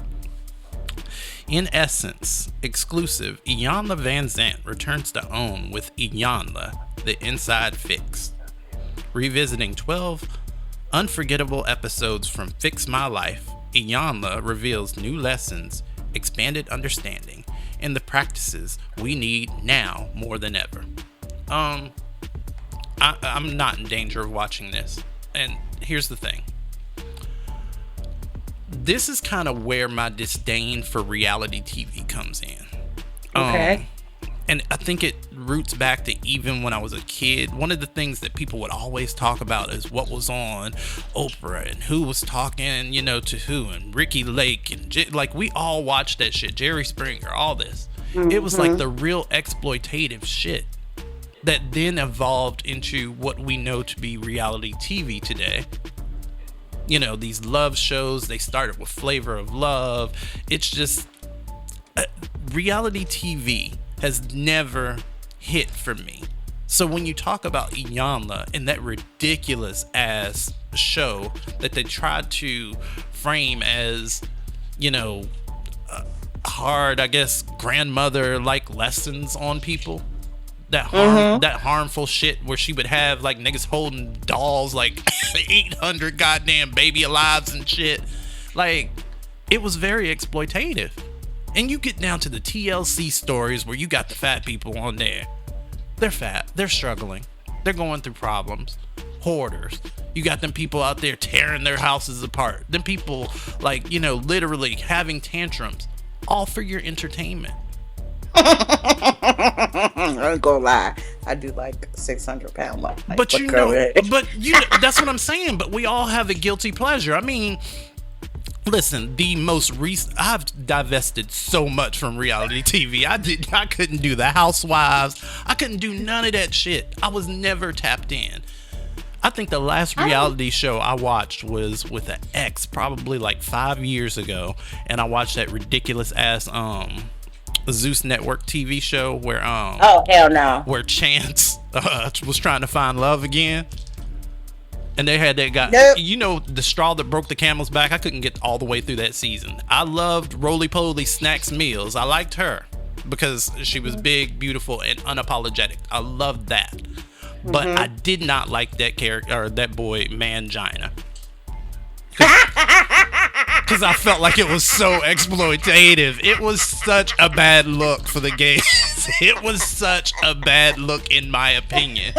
In Essence, exclusive, Iyanla Van Zant returns to OWN with Iyanla, the Inside Fix. revisiting 12 unforgettable episodes from Fix My Life, Iyanla reveals new lessons, expanded understanding, and the practices we need now more than ever. I'm not in danger of watching this. And here's the thing. This is kind of where my disdain for reality TV comes in. Okay. And I think it roots back to even when I was a kid. One of the things that people would always talk about is what was on Oprah and who was talking, to who, and Ricky Lake and like we all watched that shit. Jerry Springer, all this. Mm-hmm. It was like the real exploitative shit that then evolved into what we know to be reality TV today. These love shows, they started with Flavor of Love. It's just reality TV has never hit for me. So when you talk about Iyanla and that ridiculous ass show that they tried to frame as, hard, I guess, grandmother like lessons on people, that harmful shit where she would have like niggas holding dolls like 800 goddamn baby alives and shit. Like, it was very exploitative. And you get down to the TLC stories where you got the fat people on there. They're fat. They're struggling. They're going through problems. Hoarders. You got them people out there tearing their houses apart. Them people, like, literally having tantrums. All for your entertainment. I ain't gonna lie. I do like 600-pound life. But that's what I'm saying. But we all have a guilty pleasure. I mean, listen, the most recent, I've divested so much from reality TV. I couldn't do the Housewives. I couldn't do none of that shit. I was never tapped in. I think the last reality show I watched was with an ex, probably like 5 years ago, and I watched that ridiculous ass Zeus Network TV show where oh hell no, where Chance was trying to find love again. And they had that guy, the straw that broke the camel's back. I couldn't get all the way through that season. I loved Roly Poly Snacks Meals. I liked her because she was big, beautiful, and unapologetic. I loved that. But I did not like that character, or that boy, Mangina. Because I felt like it was so exploitative. It was such a bad look for the gays. It was such a bad look, in my opinion.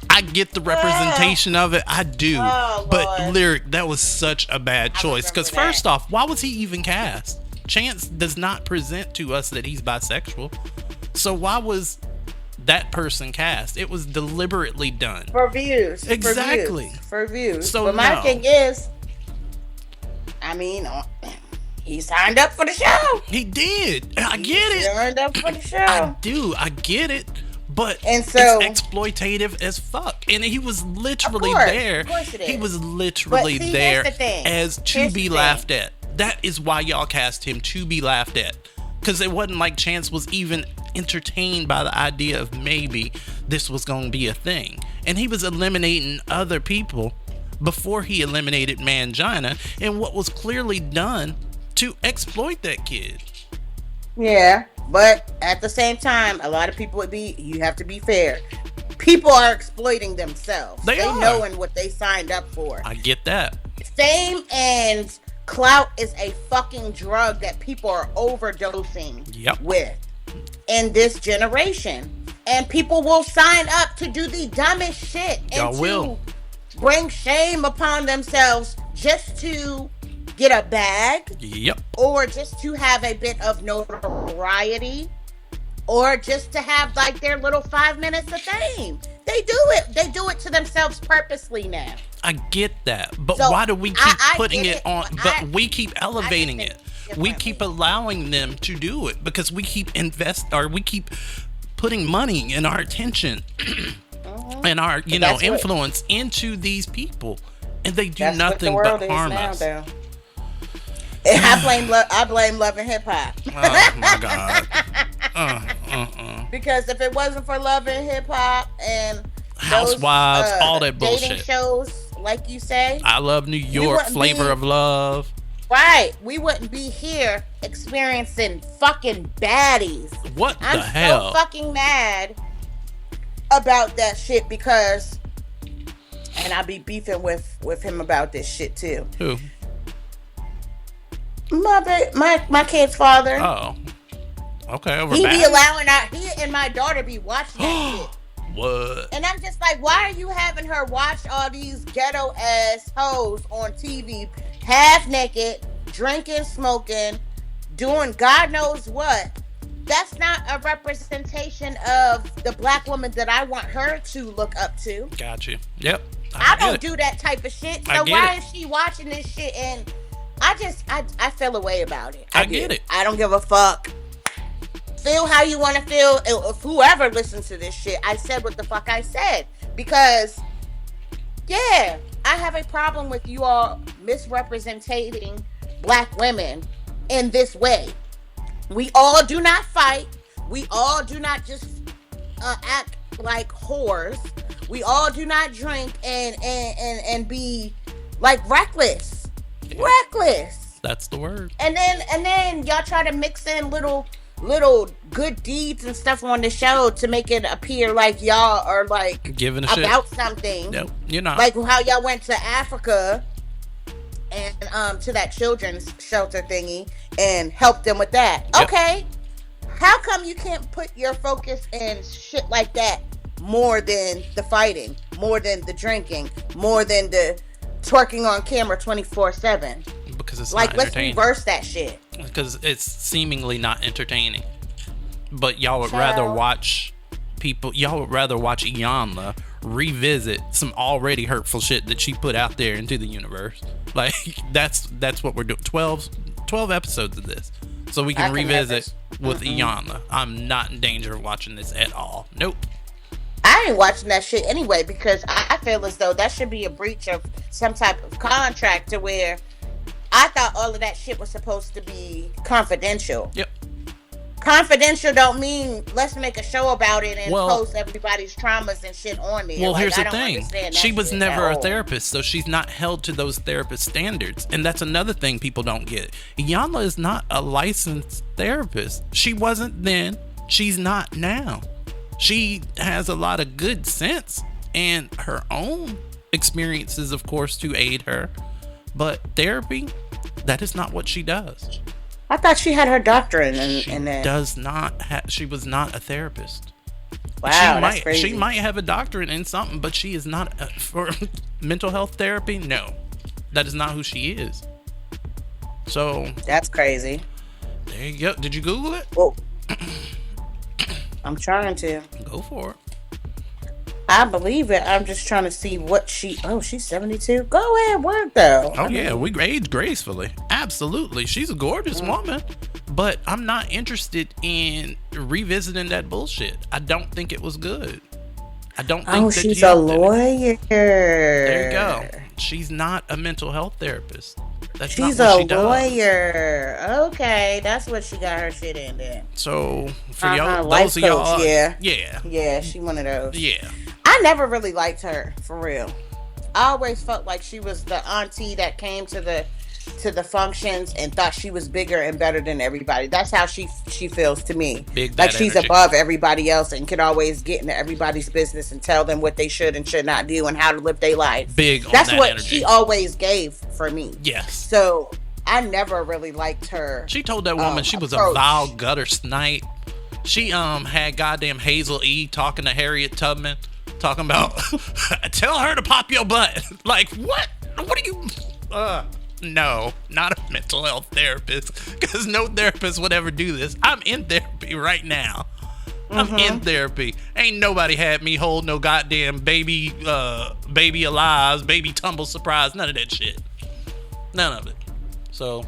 I get the representation of it, I do, but Lyric, that was such a bad choice. Because first off, why was he even cast? Chance does not present to us that he's bisexual, so why was that person cast? It was deliberately done for views. Exactly, for views. So but my thing is, I mean, he signed up for the show. He did. I get it. Signed up for the show. I get it. But it's exploitative as fuck. And he was literally there. Of course it is. He was literally there as to be laughed at. That is why y'all cast him, to be laughed at. Because it wasn't like Chance was even entertained by the idea of maybe this was going to be a thing. And he was eliminating other people before he eliminated Mangina, and what was clearly done to exploit that kid. Yeah, but at the same time, a lot of people you have to be fair. People are exploiting themselves. They knowing what they signed up for. I get that. Fame and clout is a fucking drug that people are overdosing with in this generation. And people will sign up to do the dumbest shit and to bring shame upon themselves just to get a bag, or just to have a bit of notoriety, or just to have like their little 5 minutes of fame. They do it to themselves purposely now. I get that, but why do we keep putting it on? But we keep elevating it. We keep allowing them to do it because we keep we keep putting money and our attention and our influence into these people, and they do nothing but harm us. I blame Love and Hip Hop. Oh my God. Because if it wasn't for Love and Hip Hop and Housewives, all that bullshit, dating shows, like you say, I Love New York, Flavor of Love. Right, we wouldn't be here experiencing fucking baddies. What the hell? I'm so fucking mad about that shit because and I be beefing with him about this shit too. Who? My kid's father. Oh. Okay, over he bad? be allowing he and my daughter be watching that shit. What? And I'm just like, why are you having her watch all these ghetto ass hoes on TV, half naked, drinking, smoking, doing God knows what? That's not a representation of the black woman that I want her to look up to. Got you. Yep. I don't do that type of shit. So why is she watching this shit? And I feel a way about it. I get it. I don't give a fuck. Feel how you want to feel. If whoever listens to this shit, I said what the fuck I said. Because, yeah, I have a problem with you all misrepresenting black women in this way. We all do not fight. We all do not just act like whores. We all do not drink and be like reckless. Yeah. Reckless. That's the word. And then y'all try to mix in little good deeds and stuff on the show to make it appear like y'all are like giving a about shit. Something. Nope, you're not. Like how y'all went to Africa and to that children's shelter thingy and helped them with that. Yep. Okay. How come you can't put your focus in shit like that more than the fighting, more than the drinking, more than the twerking on camera 24/7? Because it's like, not let's reverse that shit. Because it's seemingly not entertaining. But y'all would rather watch Iyanla revisit some already hurtful shit that she put out there into the universe. Like, that's what we're doing. 12 episodes of this. So we can revisit with Iyanla. I'm not in danger of watching this at all. Nope. I ain't watching that shit anyway because I feel as though that should be a breach of some type of contract to where I thought all of that shit was supposed to be confidential. Yep. Confidential don't mean let's make a show about it and post everybody's traumas and shit on there. Well, here's the thing. She was never a therapist, so she's not held to those therapist standards. And that's another thing people don't get. Iyanla is not a licensed therapist. She wasn't then. She's not now. She has a lot of good sense and her own experiences, of course, to aid her. But therapy, that is not what she does. I thought she had her doctorate in that. Does not she was not a therapist. Wow, that's crazy. She might have a doctorate in something, but she is not for mental health therapy. No, that is not who she is. So that's crazy. There you go. Did you Google it? Well, I'm trying to. Go for it. I believe it. I'm just trying to see what she's 72. Go ahead, work though. Oh, yeah, we age gracefully. Absolutely. She's a gorgeous woman. But I'm not interested in revisiting that bullshit. I don't think it was good. I don't think that she's a lawyer. There you go. She's not a mental health therapist. She's a lawyer. Okay, that's what she got her shit in there. So for y'all, those of y'all, yeah, she one of those. Yeah, I never really liked her for real. I always felt like she was the auntie that came to the functions and thought she was bigger and better than everybody. That's how she feels to me. Like she's above everybody else and can always get into everybody's business and tell them what they should and should not do and how to live their life. That's what energy. She always gave for me. Yes. So I never really liked her. She told that woman she was a vile gutter snipe. She had goddamn Hazel E talking to Harriet Tubman, talking about tell her to pop your butt. Like what? What are you? No, not a mental health therapist, because no therapist would ever do this. I'm in therapy right now. I'm in therapy. Ain't nobody had me hold no goddamn baby alive, baby tumble surprise, none of that shit. None of it. So,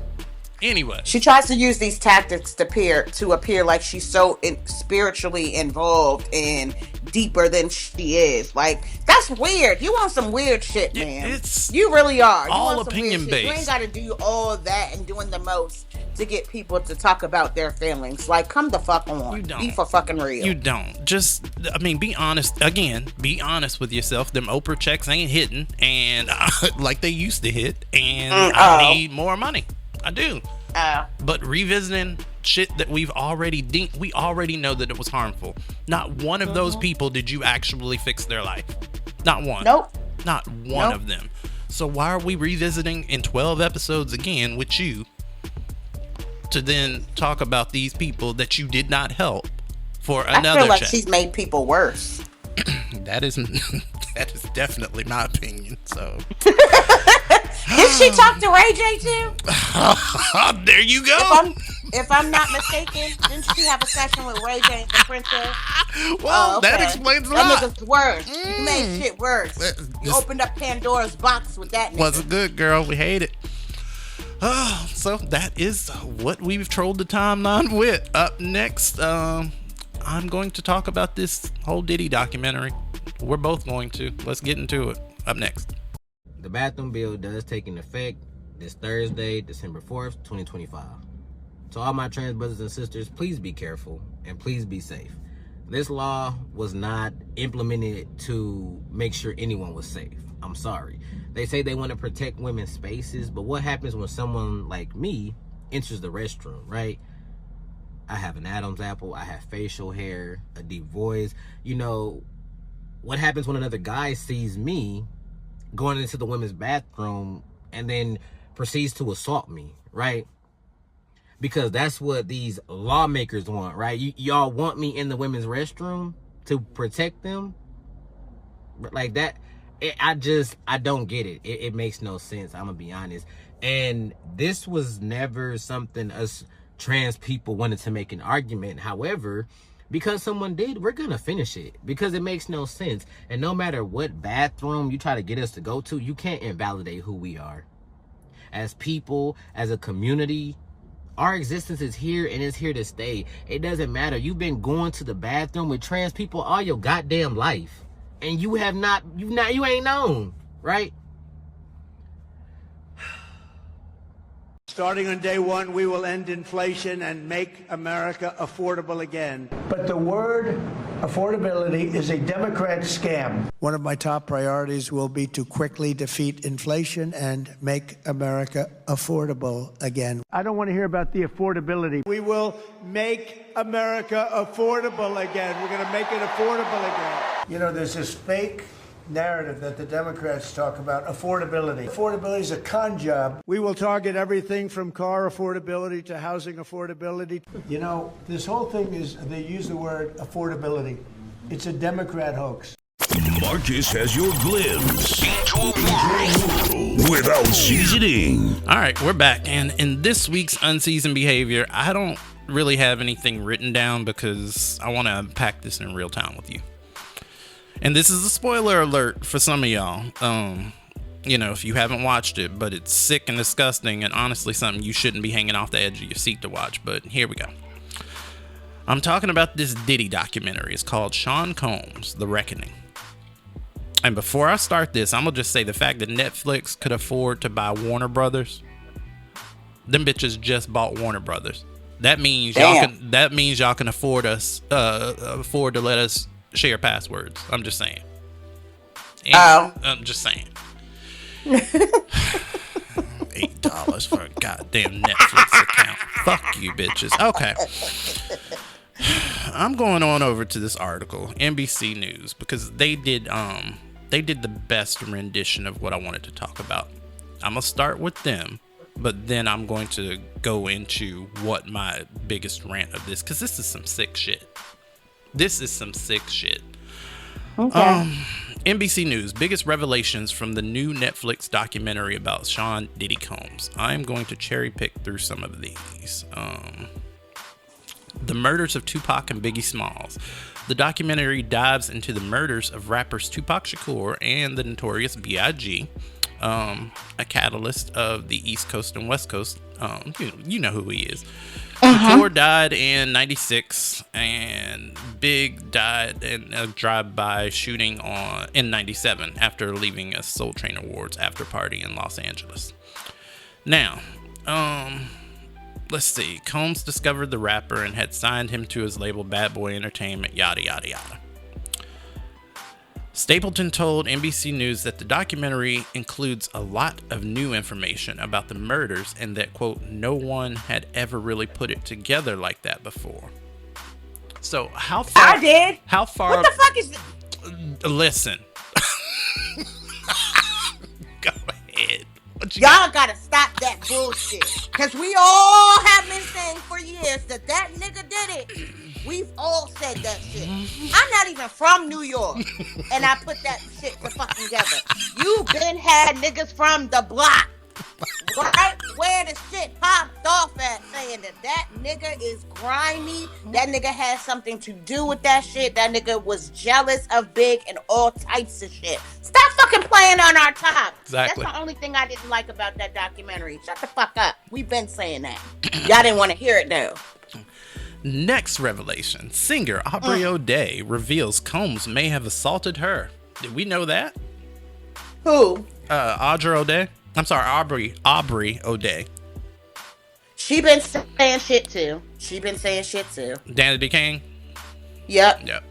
anyway. She tries to use these tactics to appear like she's so spiritually involved and deeper than she is. Like, that's weird. You want some weird shit, man. You really are. You all opinion based. You ain't got to do all that and doing the most to get people to talk about their feelings. Like, come the fuck on. You don't. Be for fucking real. You don't. Just, be honest. Again, be honest with yourself. Them Oprah checks ain't hitting, and like they used to hit, and I need more money. I do. But revisiting shit that we already know that it was harmful. Not one of those people did you actually fix their life. Not one. Nope. Not one of them. So why are we revisiting in 12 episodes again with you to then talk about these people that you did not help for another I feel like check? she's made people worse. That is definitely my opinion. So did she talk to Ray J too? There you go. If I'm not mistaken, didn't she have a session with Ray J and the Princess? Well, that explains a lot. That nigga's worse. You made shit worse. You opened up Pandora's box with that nigga. Wasn't good, girl. We hate it. So that is what we've trolled the timeline with. Up next, I'm going to talk about this whole Diddy documentary. We're both going to. Let's get into it. Up next. The bathroom bill does take in effect this Thursday, December 4th, 2025. To all my trans brothers and sisters, please be careful and please be safe. This law was not implemented to make sure anyone was safe. I'm sorry. They say they want to protect women's spaces, but what happens when someone like me enters the restroom, right? I have an Adam's apple, I have facial hair, a deep voice. You know, what happens when another guy sees me going into the women's bathroom and then proceeds to assault me, right? Because that's what these lawmakers want, right? Y'all want me in the women's restroom to protect them? Like that, I don't get it. It makes no sense, I'm gonna be honest. And this was never something us trans people wanted to make an argument. However, because someone did, we're gonna finish it because it makes no sense. And no matter what bathroom you try to get us to go to, you can't invalidate who we are. As people, as a community, our existence is here and it's here to stay. It doesn't matter. You've been going to the bathroom with trans people all your goddamn life. And you ain't known, right? Starting on day one, we will end inflation and make America affordable again. But the word affordability is a Democrat scam. One of my top priorities will be to quickly defeat inflation and make America affordable again. I don't want to hear about the affordability. We will make America affordable again. We're going to make it affordable again. You know, there's this fake narrative that the Democrats talk about affordability. Affordability is a con job. We will target everything from car affordability to housing affordability. You know, this whole thing is, they use the word affordability. It's a Democrat hoax. Marcus has your glimpse into a world without seasoning. All right, we're back. And in this week's Unseasoned Behavior, I don't really have anything written down because I want to unpack this in real time with you. And this is a spoiler alert for some of y'all. You know, if you haven't watched it, but it's sick and disgusting and honestly something you shouldn't be hanging off the edge of your seat to watch. But here we go. I'm talking about this Diddy documentary. It's called Sean Combs, The Reckoning. And before I start this, I'm going to just say the fact that Netflix could afford to buy Warner Brothers. Them bitches just bought Warner Brothers. That means y'all can afford to let us share passwords. I'm just saying. I'm just saying. $8 for a goddamn Netflix account. Fuck you, bitches. Okay. I'm going on over to this article, NBC News, because they did the best rendition of what I wanted to talk about. I'm gonna start with them, but then I'm going to go into what my biggest rant of this, because this is some sick shit. Okay. NBC News, biggest revelations from the new Netflix documentary about Sean Diddy Combs. I'm going to cherry pick through some of these. The murders of Tupac and Biggie Smalls. The documentary dives into the murders of rappers Tupac Shakur and the notorious B.I.G., a catalyst of the East Coast and West Coast. You know who he is. Shakur died in 96 and Big died in a drive-by shooting in 97 after leaving a Soul Train Awards after party in Los Angeles. Now, let's see. Combs discovered the rapper and had signed him to his label Bad Boy Entertainment, yada yada yada. Stapleton told NBC News that the documentary includes a lot of new information about the murders and that, quote, no one had ever really put it together like that before. So how far... I did. How far... What the fuck is this? Listen. Go ahead. Y'all gotta stop that bullshit. Cause we all have been saying for years that nigga did it. We've all said that shit. I'm not even from New York. And I put that shit to fucking together. You been had niggas from the block. Right where the shit popped off at, saying that nigga is grimy, that nigga has something to do with that shit, that nigga was jealous of Big and all types of shit. Stop fucking playing on our top. Exactly. That's the only thing I didn't like about that documentary. Shut the fuck up. We've been saying that. Y'all didn't want to hear it though. Next revelation. Singer Aubrey O'Day reveals Combs may have assaulted her. Did we know that? Who? Audra O'Day. I'm sorry, Aubrey O'Day. She been saying shit too. Danity Kane? Yep.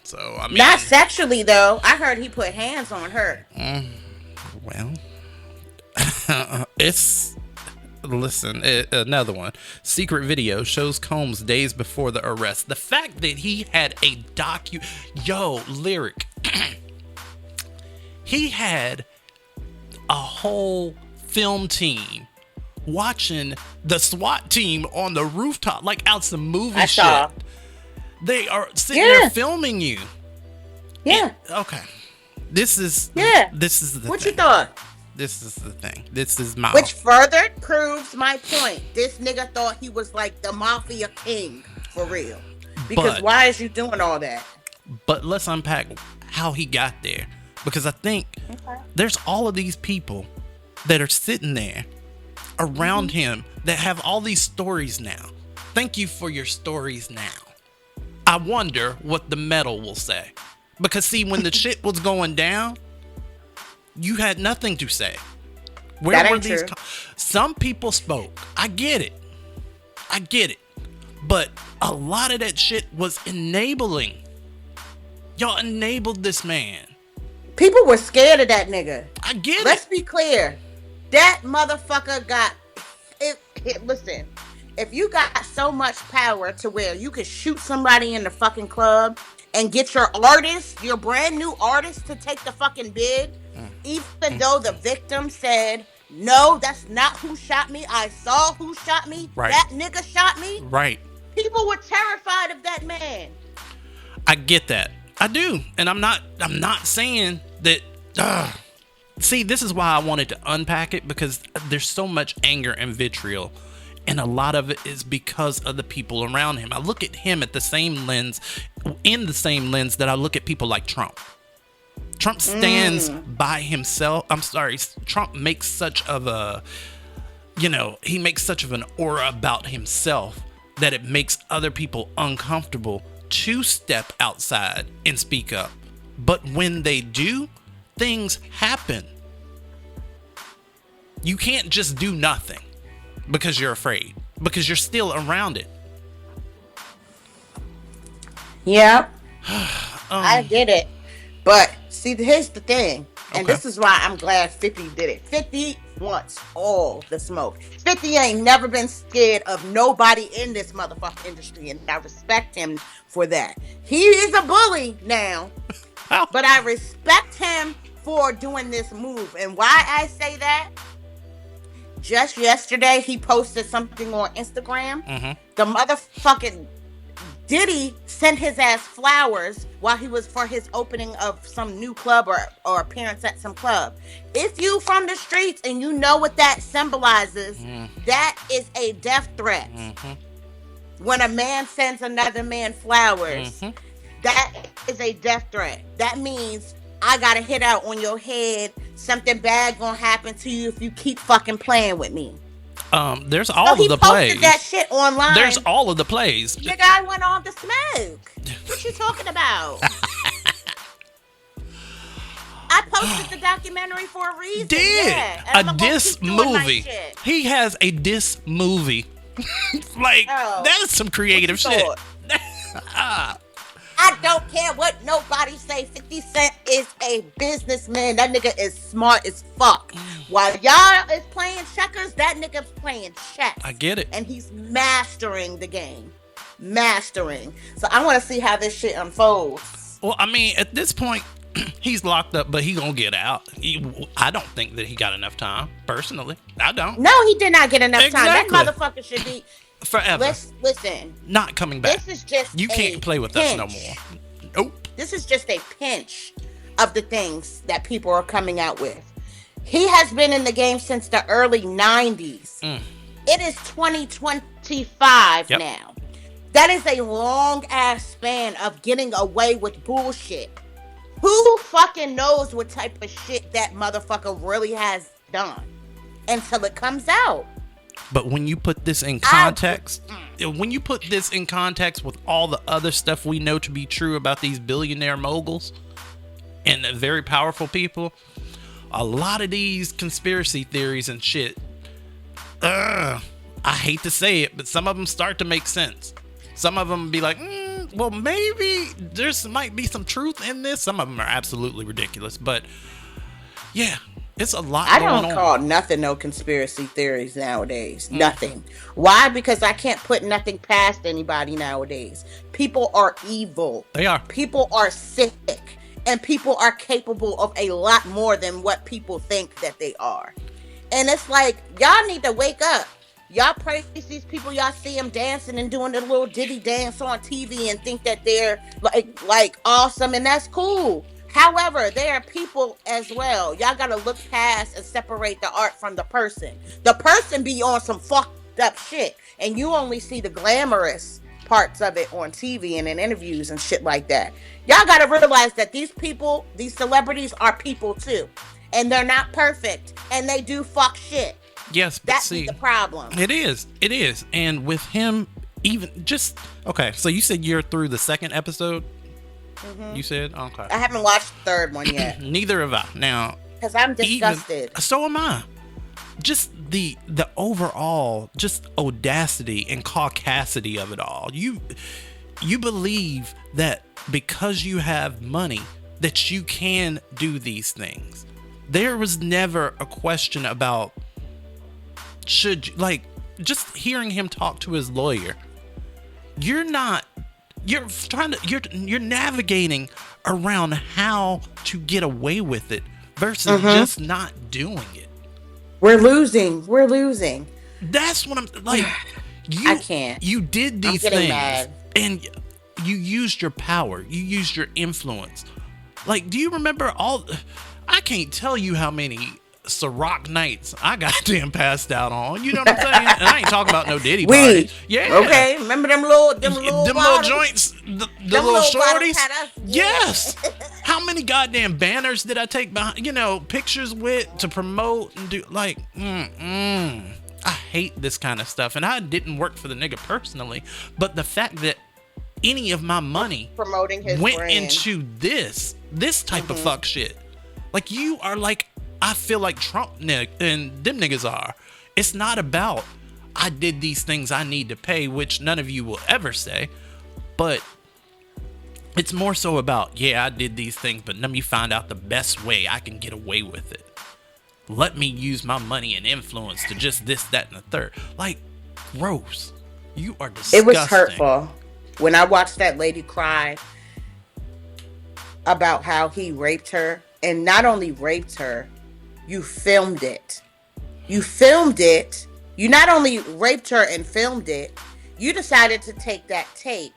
So, I mean... Not sexually, though. I heard he put hands on her. Well... Listen, another one. Secret video shows Combs days before the arrest. The fact that he had a Lyric. He had a whole film team watching the SWAT team on the rooftop, like out some movie shit. They are sitting there filming you. Yeah. Okay. This is the What thing. You thought? This is the thing. This is my... Which further proves my point. This nigga thought he was like the mafia king for real. Because why is you doing all that? But let's unpack how he got there. Because I think there's all of these people that are sitting there around him that have all these stories now. Thank you for your stories now. I wonder what the medal will say. Because see, when the shit was going down, you had nothing to say. Where were these? Some people spoke. I get it. But a lot of that shit was enabling. Y'all enabled this man. People were scared of that nigga. I get it. Let's be clear. That motherfucker got... Listen, if you got so much power to where you could shoot somebody in the fucking club and get your brand new artist to take the fucking bid, even though the victim said, no, that's not who shot me. I saw who shot me. Right. That nigga shot me. Right. People were terrified of that man. I get that. I do. And I'm not saying that... See, this is why I wanted to unpack it, because there's so much anger and vitriol, and a lot of it is because of the people around him. I look at him in the same lens that I look at people like Trump. Trump stands by himself. I'm sorry. Trump makes such of a, he makes such of an aura about himself that it makes other people uncomfortable to step outside and speak up. But when they do, things happen. You can't just do nothing because you're afraid, because you're still around it. Yeah. I get it. But see, here's the thing. And this is why I'm glad 50 did it. 50 wants all the smoke. 50 ain't never been scared of nobody in this motherfucking industry. And I respect him for that. He is a bully now. But I respect him for doing this move. And why I say that? Just yesterday, he posted something on Instagram. The motherfucking Diddy sent his ass flowers while he was for his opening of some new club or appearance at some club. If you from the streets and you know what that symbolizes, that is a death threat. When a man sends another man flowers, that is a death threat. That means I gotta hit out on your head. Something bad gonna happen to you if you keep fucking playing with me. There's all of the plays. He posted that shit online. There's all of the plays. Your guy went on to smoke. What you talking about? I posted the documentary for a reason. A diss movie. He has a diss movie. That is some creative shit. I don't care what nobody say. 50 Cent is a businessman. That nigga is smart as fuck. While y'all is playing checkers, that nigga's playing chess. I get it. And he's mastering the game. So I want to see how this shit unfolds. Well, I mean, at this point, He's locked up, but he gonna get out. I don't think that he got enough time. Personally, I don't. No, he did not get enough Exactly. time. That motherfucker should be forever. Listen. Not coming back. This is just you can't play with us no more. Nope. This is just a pinch of the things that people are coming out with. He has been in the game since the early 90s. It is 2025 now. That is a long ass span of getting away with bullshit. Who fucking knows what type of shit that motherfucker really has done until it comes out? But when you put this in context, with all the other stuff we know to be true about these billionaire moguls and very powerful people, a lot of these conspiracy theories and shit, I hate to say it, but some of them start to make sense. Some of them be like, well, maybe might be some truth in this. Some of them are absolutely ridiculous, but yeah, it's a lot going on. I don't call nothing no conspiracy theories nowadays. Nothing. Why? Because I can't put nothing past anybody nowadays. People are evil. They are. People are sick. And people are capable of a lot more than what people think that they are. And it's like, y'all need to wake up. Y'all praise these people, y'all see them dancing and doing the little Diddy dance on TV and think that they're like awesome, and that's cool. However, there are people as well. Y'all gotta look past and separate the art from the person. The person be on some fucked up shit, and you only see the glamorous parts of it on TV and in interviews and shit like that. Y'all gotta realize that these people, these celebrities are people too. And they're not perfect, and they do fuck shit. Yes, but that's the problem. It is. And with him, okay, so you said you're through the second episode? Mm-hmm. You said? Okay. I haven't watched the third one yet. Neither have I. Now, because I'm disgusted. So am I. Just the overall, just audacity and caucasity of it all. You believe that because you have money, that you can do these things. There was never a question about just hearing him talk to his lawyer. You're navigating around how to get away with it versus just not doing it. We're losing. That's what I'm like. I can't. You did these things mad. And you used your power. You used your influence. Like, do you remember I can't tell you how many Ciroc nights I got damn passed out on. You know what I'm saying? And I ain't talking about no Diddy party. Yeah. Okay. Remember them little joints, the little shorties? Yes. How many goddamn banners did I take behind, pictures with to promote and do like, I hate this kind of stuff. And I didn't work for the nigga personally, but the fact that any of my money promoting his went brand into this type of fuck shit. Like, you are like, I feel like Trump and them niggas are. It's not about, I did these things I need to pay, which none of you will ever say. But it's more so about, yeah, I did these things, but let me find out the best way I can get away with it. Let me use my money and influence to just this, that, and the third. Like, gross. You are disgusting. It was hurtful. When I watched that lady cry about how he raped her, and not only raped her, you filmed it. You not only raped her and filmed it, you decided to take that tape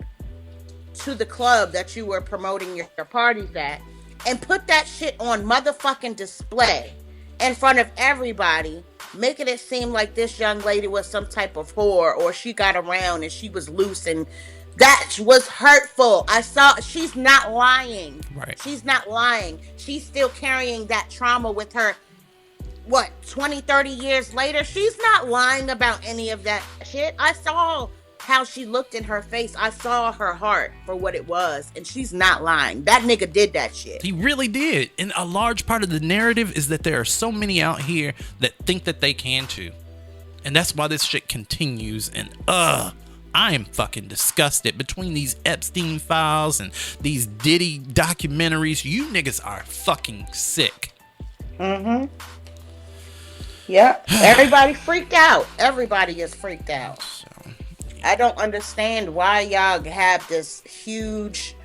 to the club that you were promoting your parties at and put that shit on motherfucking display in front of everybody, making it seem like this young lady was some type of whore, or she got around and she was loose, and that was hurtful. She's not lying. Right. She's not lying. She's still carrying that trauma with her. 20, 30 years later? She's not lying about any of that shit. I saw how she looked in her face. I saw her heart for what it was, and she's not lying. That nigga did that shit. He really did. And a large part of the narrative is that there are so many out here that think that they can too. And that's why this shit continues. And I am fucking disgusted. Between these Epstein files and these Diddy documentaries, you niggas are fucking sick. Mm-hmm. Yep. Everybody freaked out. Everybody is freaked out. So, I don't understand why y'all have this huge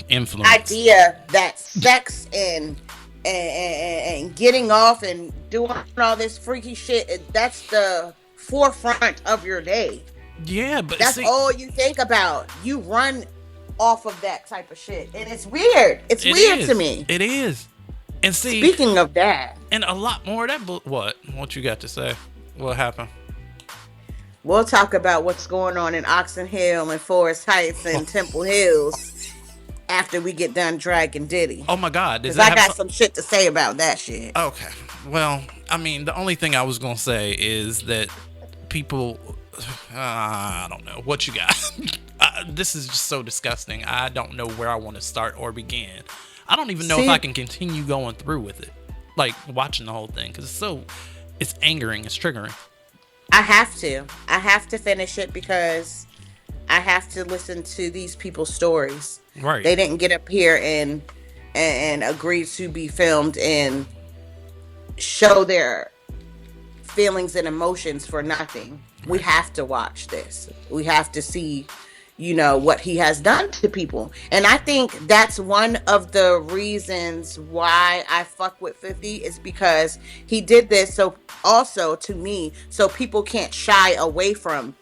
influence. idea that sex and getting off and doing all this freaky shit, that's the forefront of your day. Yeah, but That's see, all you think about. You run off of that type of shit. And it's weird. It's it weird to is. me. It is. And see, speaking of that, and a lot more of that. What you got to say? What happened? we'll talk about what's going on in Oxon Hill and Forest Heights and Temple Hills after we get done dragging Diddy. Oh my God! Because I got some shit to say about that shit. Okay. Well, I mean, the only thing I was gonna say is that people, I don't know what you got. This is just so disgusting. I don't know where I want to start or begin. I don't even know if I can continue going through with it, like watching the whole thing, because it's angering, it's triggering. I have to finish it because I have to listen to these people's stories. Right. They didn't get up here and agree to be filmed and show their feelings and emotions for nothing. Right. We have to watch this. We have to see, what he has done to people. And I think that's one of the reasons why I fuck with 50 is because he did this so also to me, so people can't shy away from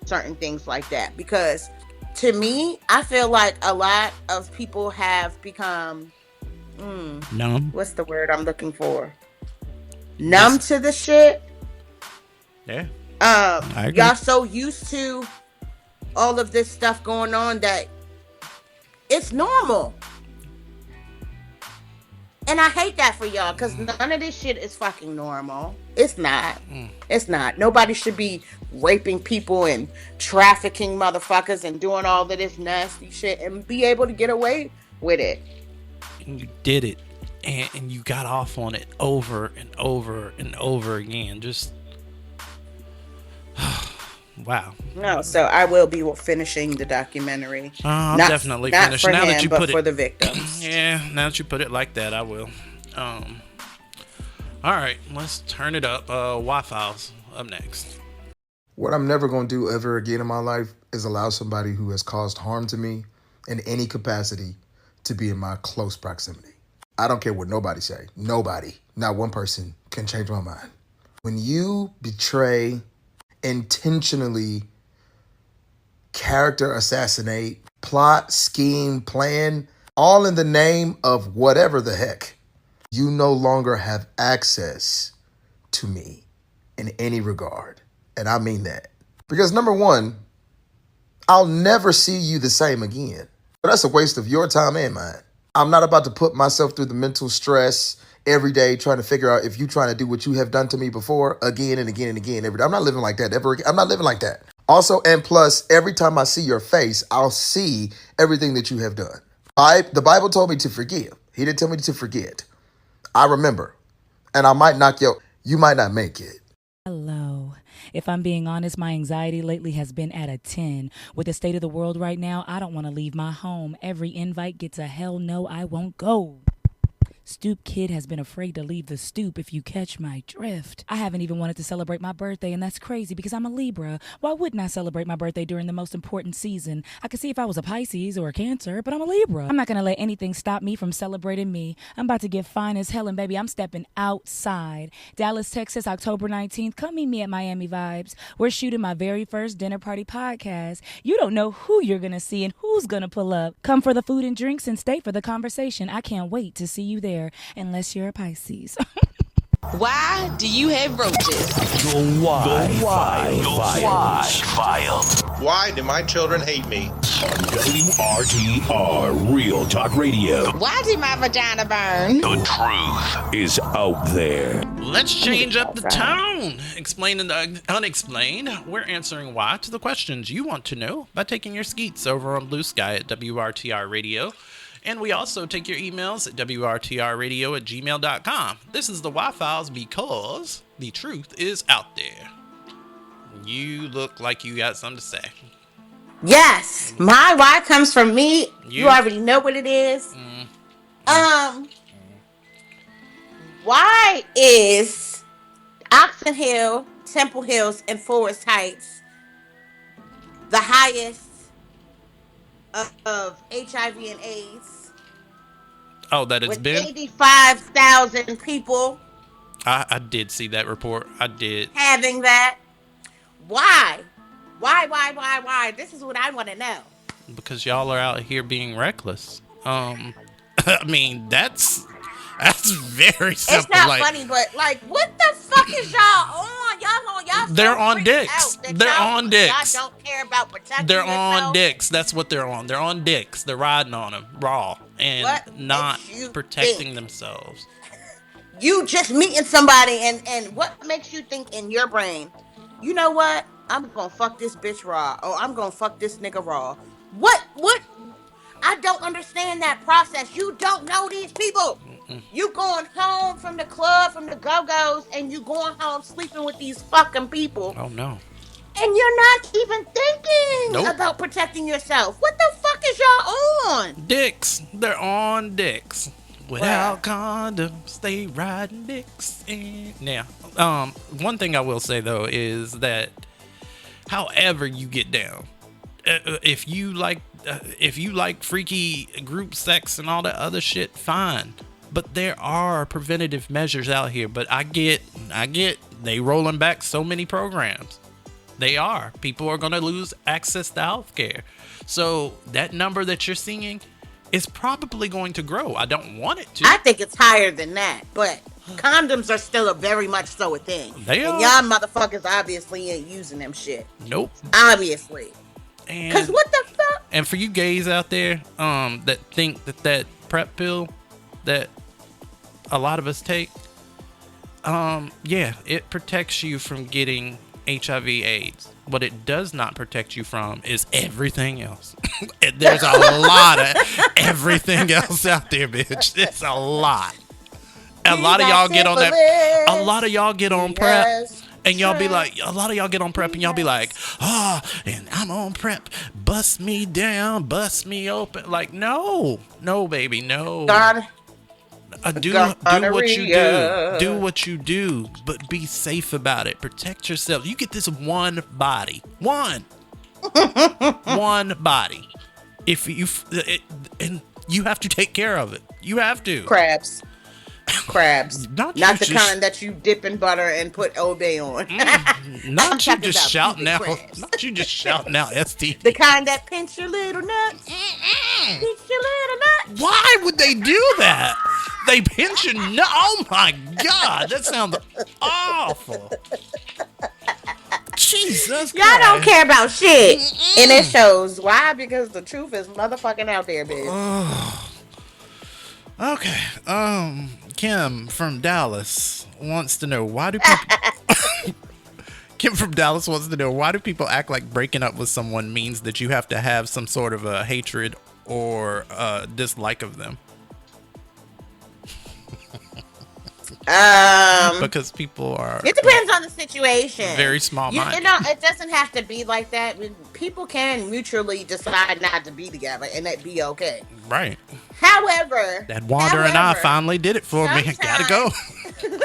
certain things like that. Because to me, I feel like a lot of people have become numb. What's the word I'm looking for? Numb to the shit. Yeah. Y'all so used to all of this stuff going on that it's normal. And I hate that for y'all, because none of this shit is fucking normal. It's not. It's not. Nobody should be raping people and trafficking motherfuckers and doing all of this nasty shit and be able to get away with it. And you did it. And you got off on it over and over and over again. Just... Wow. No, so I will be finishing the documentary. I'll definitely finish for now him, that you but put for it. The victims. Yeah, now that you put it like that, I will. All right, let's turn it up. Y-Files up next. What I'm never going to do ever again in my life is allow somebody who has caused harm to me in any capacity to be in my close proximity. I don't care what nobody say. Nobody, not one person, can change my mind. When you betray, intentionally character assassinate, plot, scheme, plan, all in the name of whatever the heck, you no longer have access to me in any regard. And I mean that. Because number one, I'll never see you the same again. But that's a waste of your time and mine. I'm not about to put myself through the mental stress every day trying to figure out if you're trying to do what you have done to me before again and again and again every day. I'm not living like that ever again. I'm not living like that. Also, and plus, every time I see your face, I'll see everything that you have done. The Bible told me to forgive. He didn't tell me to forget. I remember. And I might you might not make it. Hello. If I'm being honest, my anxiety lately has been at a 10. With the state of the world right now, I don't want to leave my home. Every invite gets a hell no, I won't go. Stoop Kid has been afraid to leave the stoop, if you catch my drift. I haven't even wanted to celebrate my birthday, and that's crazy because I'm a Libra. Why wouldn't I celebrate my birthday during the most important season? I could see if I was a Pisces or a Cancer, but I'm a Libra. I'm not going to let anything stop me from celebrating me. I'm about to get fine as hell, and baby, I'm stepping outside. Dallas, Texas, October 19th. Come meet me at Miami Vibes. We're shooting my very first dinner party podcast. You don't know who you're going to see and who's going to pull up. Come for the food and drinks and stay for the conversation. I can't wait to see you there. Unless you're a Pisces. Why do you have roaches? The File. Why do my children hate me? On WRTR Real Talk Radio. Why did my vagina burn? The truth is out there. Let's change up the tone. Explaining the unexplained. We're answering why to the questions you want to know by taking your skeets over on Blue Sky at WRTR Radio. And we also take your emails at WRTRradio@gmail.com. This is the Y-Files because the truth is out there. You look like you got something to say. Yes, my why comes from me. You already know what it is. Why is Oxon Hill, Temple Hills, and Forest Heights the highest of HIV and AIDS. Oh, that it's with been 85,000 people. I did see that report. I did. Having that. Why? Why? This is what I want to know. Because y'all are out here being reckless. I mean, that's very simple. It's not like, funny, but like, what the fuck is y'all on? Y'all they're on dicks. They're on dicks. Y'all don't care about protecting They're yourself. on dicks. That's what they're on. They're on dicks. They're riding on them raw and not protecting themselves. You just meeting somebody, and what makes you think in your brain, you know what? I'm gonna fuck this bitch raw, or I'm gonna fuck this nigga raw. What? I don't understand that process. You don't know these people. You going home from the club, from the go-go's, and you going home sleeping with these fucking people. Oh no. And you're not even thinking about protecting yourself. What the fuck is y'all on? Dicks. They're on dicks. Without condoms, they riding dicks. Now, one thing I will say though is that, however you get down, if you like freaky group sex and all that other shit, fine. But there are preventative measures out here. But I get they rolling back so many programs. They are. People are gonna lose access to healthcare. So that number that you're seeing is probably going to grow. I don't want it to. I think it's higher than that, but condoms are still very much so a thing. They are. And y'all motherfuckers obviously ain't using them shit. Nope. Obviously. Because what the fuck? And for you gays out there that think that PrEP pill that a lot of us take, it protects you from getting HIV AIDS. What it does not protect you from is everything else. There's a lot of everything else out there, bitch. It's a lot. A lot of y'all get on that. A lot of y'all get on PrEP. And y'all be like, a lot of y'all get on PrEP and y'all be like, and I'm on PrEP. Bust me down, bust me open. Like, no, baby, no. Do what you do. Do what you do, but be safe about it. Protect yourself. You get this one body. One body. And you have to take care of it. You have to. Crabs. Not the kind that you dip in butter and put Obey on. Not you just shouting out. Not you just shouting out STD. The kind that pinch your little nuts. Pinch your little nuts. Why would they do that? They pinch your nut. Oh my God, that sounds awful. Jesus Christ. Y'all don't care about shit. And it shows. Why? Because the truth is motherfucking out there, bitch. Okay. Kim from Dallas wants to know why do people Kim from Dallas wants to know why do people act like breaking up with someone means that you have to have some sort of a hatred or dislike of them? Because people are. It depends on the situation. Very small-minded. You know, it doesn't have to be like that. People can mutually decide not to be together, and that be okay. Right. However, that wandering eye finally did it for me. Gotta go. Sometimes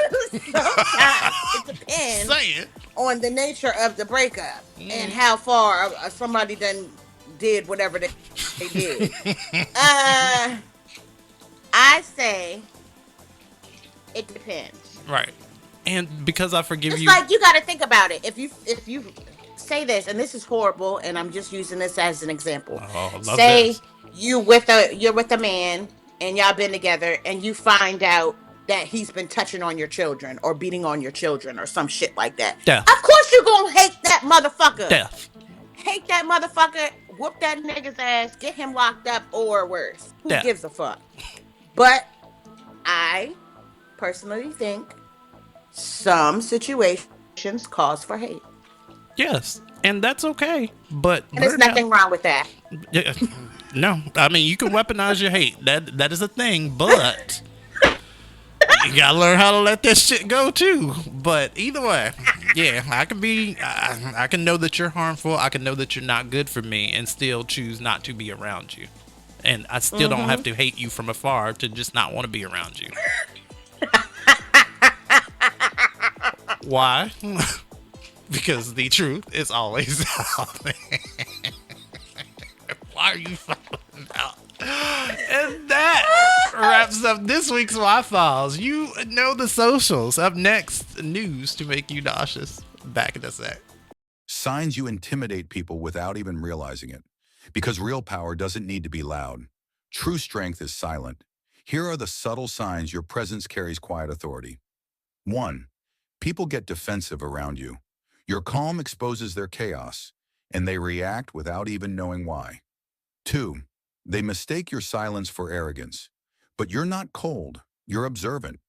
it depends on the nature of the breakup and how far somebody did whatever they did. I say it depends. Right. And because I forgive you. It's like you got to think about it. If you say this, and this is horrible, and I'm just using this as an example. Say this. you're with a man and y'all been together, and you find out that he's been touching on your children or beating on your children or some shit like that. Death. Of course you're gonna hate that motherfucker. Death. Hate that motherfucker. Whoop that nigga's ass. Get him locked up or worse. Who gives a fuck? But I personally think some situations cause for hate. Yes, and that's okay. But there's nothing wrong with that. Yeah, no, I mean you can weaponize your hate. That is a thing, but you gotta learn how to let that shit go too. But either way, yeah, I can know that you're harmful. I can know that you're not good for me, and still choose not to be around you. And I still don't have to hate you from afar to just not want to be around you. Why? Because the truth is always out there. Why are you wraps up this week's Y-Files. You know the socials. Up next, news to make you nauseous. Back in a sec. Signs you intimidate people without even realizing it. Because real power doesn't need to be loud. True strength is silent. Here are the subtle signs your presence carries quiet authority. 1. People get defensive around you. Your calm exposes their chaos, and they react without even knowing why. 2. They mistake your silence for arrogance. But you're not cold, you're observant.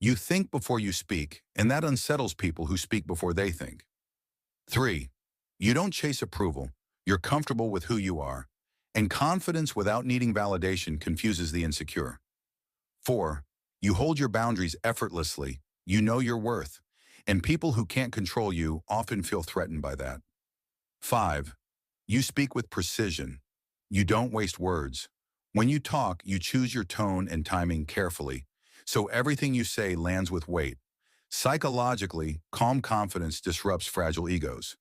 You think before you speak, and that unsettles people who speak before they think. 3. You don't chase approval, you're comfortable with who you are. And confidence without needing validation confuses the insecure. 4. You hold your boundaries effortlessly, you know your worth. And people who can't control you often feel threatened by that. 5. You speak with precision. You don't waste words. When you talk, you choose your tone and timing carefully, so everything you say lands with weight. Psychologically, calm confidence disrupts fragile egos.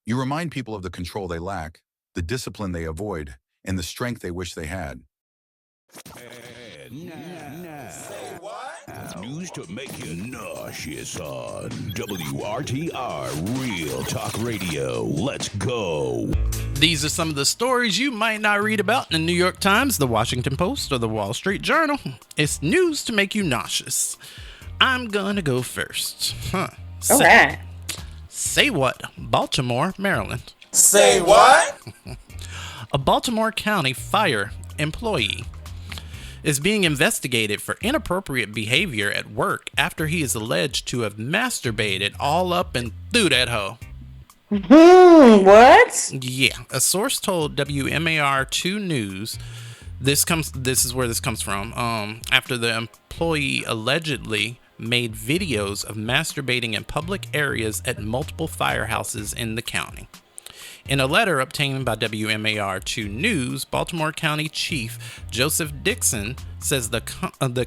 You remind people of the control they lack, the discipline they avoid, and the strength they wish they had. News to make you nauseous on WRTR Real Talk Radio. Let's go. These are some of the stories you might not read about in the New York Times, the Washington Post, or the Wall Street Journal. It's news to make you nauseous. I'm gonna go first. Say what? Baltimore, Maryland. Say what? A Baltimore County fire employee is being investigated for inappropriate behavior at work after he is alleged to have masturbated all up and through that hoe. What? Yeah, a source told WMAR2 News. This is where this comes from. After the employee allegedly made videos of masturbating in public areas at multiple firehouses in the county. In a letter obtained by WMAR2 News, Baltimore County Chief Joseph Dixon says the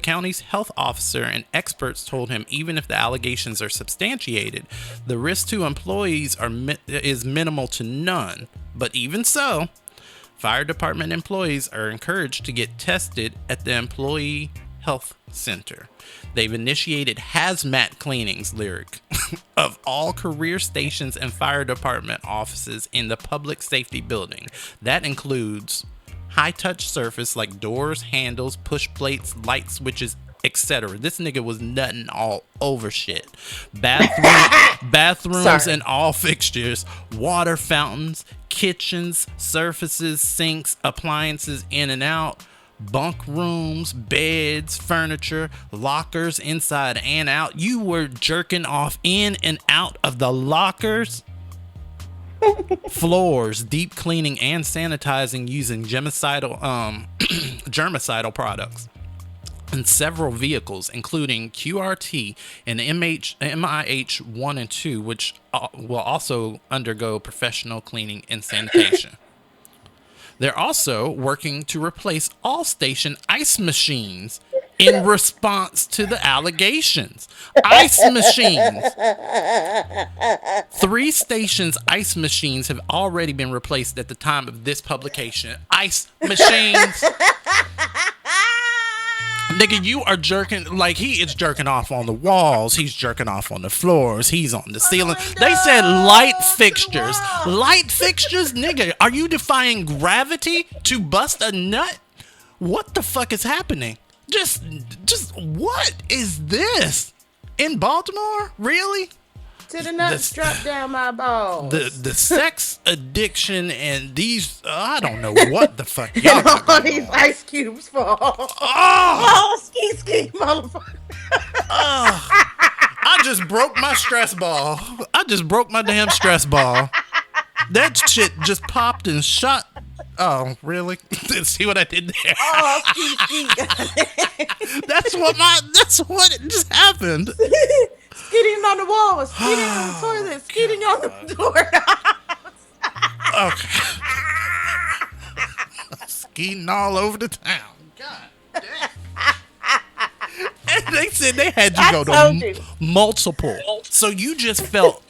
county's health officer and experts told him even if the allegations are substantiated, the risk to employees is minimal to none. But even so, fire department employees are encouraged to get tested at the employee health center. They've initiated hazmat cleanings, lyric, of all career stations and fire department offices in the public safety building. That includes high-touch surface like doors, handles, push plates, light switches, etc. This nigga was nutting all over shit. Bathrooms and all fixtures, water fountains, kitchens, surfaces, sinks, appliances in and out, bunk rooms, beds, furniture, lockers inside and out. You were jerking off in and out of the lockers, floors, deep cleaning and sanitizing using germicidal products. And several vehicles, including QRT and MIH 1 and 2, which will also undergo professional cleaning and sanitation. They're also working to replace all station ice machines in response to the allegations. Ice machines. 3 stations' ice machines have already been replaced at the time of this publication. Ice machines. Nigga, you are jerking, like he is jerking off on the walls. He's jerking off on the floors. He's on the ceiling. They said light fixtures. Light fixtures? Nigga, are you defying gravity to bust a nut? What the fuck is happening? Just what is this? In Baltimore? Really? To the nuts, drop down my balls. The sex addiction and these, I don't know what the fuck y'all got all going these on. ice cubes fall. Oh, ski, motherfucker. I just broke my stress ball. I just broke my damn stress ball. That shit just popped and shot. Oh, really? See what I did there? Oh, ski. That's what it just happened. Skidding on the wall, skidding on the toilet, skidding on the doorknob. Okay. Skiing all over the town. God damn. And they said they had you go to multiple. So you just felt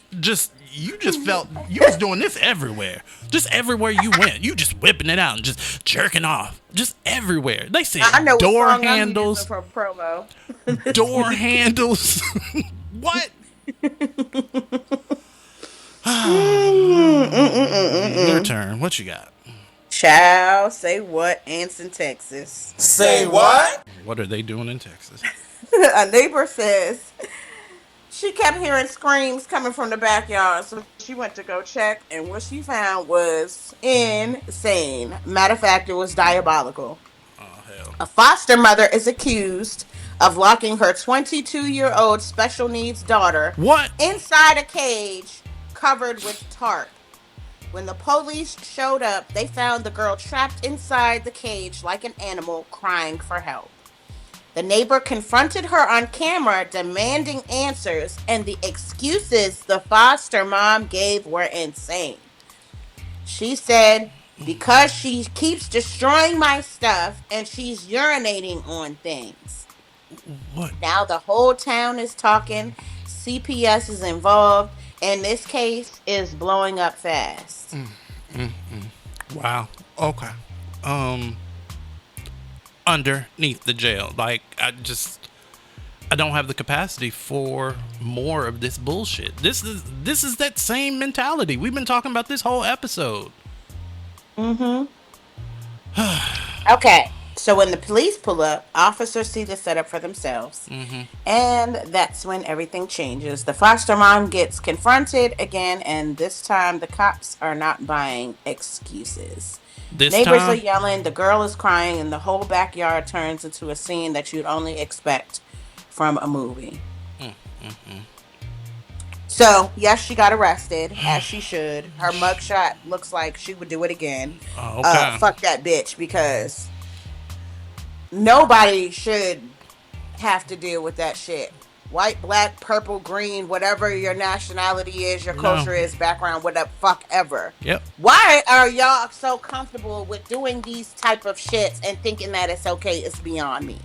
you just felt you was doing this everywhere. Just everywhere you went. You just whipping it out and just jerking off. Just everywhere. They said I know door what song handles. I'm using for promo. Door handles. What? Your turn. What you got? Child, say what? Anson, Texas. Say what? What are they doing in Texas? A neighbor says she kept hearing screams coming from the backyard, so she went to go check, and what she found was insane. Matter of fact, it was diabolical. Oh, hell. A foster mother is accused of locking her 22-year-old special needs daughter What? inside a cage covered with tarp. When the police showed up, they found the girl trapped inside the cage like an animal, crying for help. The neighbor confronted her on camera, demanding answers, and the excuses the foster mom gave were insane. She said, because she keeps destroying my stuff and she's urinating on things. What? Now the whole town is talking. CPS is involved, and this case is blowing up fast. Wow. Okay. Underneath the jail. Like, I don't have the capacity for more of this bullshit. This is that same mentality. We've been talking about this whole episode. Okay, so when the police pull up, officers see the setup for themselves. And that's when everything changes. The foster mom gets confronted again, and this time the cops are not buying excuses. Neighbors are yelling, the girl is crying, and the whole backyard turns into a scene that you'd only expect from a movie. So, yes, she got arrested, as she should. Her mugshot looks like she would do it again. Okay. Fuck that bitch, because nobody should have to deal with that shit. White, black, purple, green, whatever your nationality is, your culture is, background, whatever, fuck ever. Yep. Why are y'all so comfortable with doing these type of shits and thinking that it's okay? It's beyond me.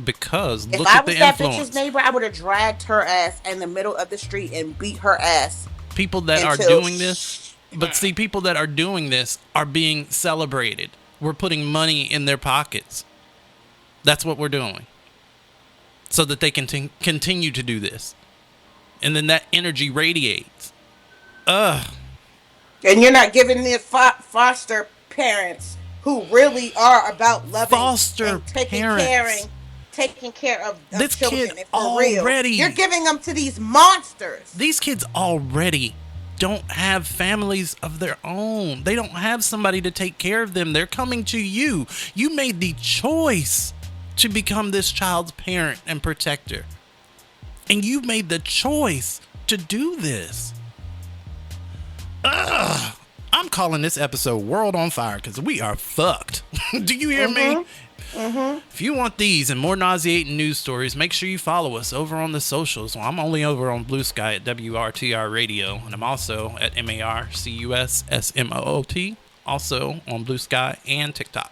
Because If look I at was the that influence. bitch's neighbor, I would have dragged her ass in the middle of the street and beat her ass. People that are until doing this, but see, people that are doing this are being celebrated. We're putting money in their pockets. That's what we're doing. So that they can continue to do this. And then that energy radiates. Ugh. And you're not giving the foster parents who really are about loving and taking care of this children. kid And for real, already. you're giving them to these monsters. These kids already don't have families of their own. They don't have somebody to take care of them. They're coming to you. You made the choice to become this child's parent and protector. And you made the choice to do this. Ugh. I'm calling this episode World on Fire because we are fucked. Do you hear me? If you want these and more nauseating news stories, make sure you follow us over on the socials. Well, I'm only over on Blue Sky at WRTR Radio, and I'm also at MARCUSSMOOT, also on Blue Sky and TikTok.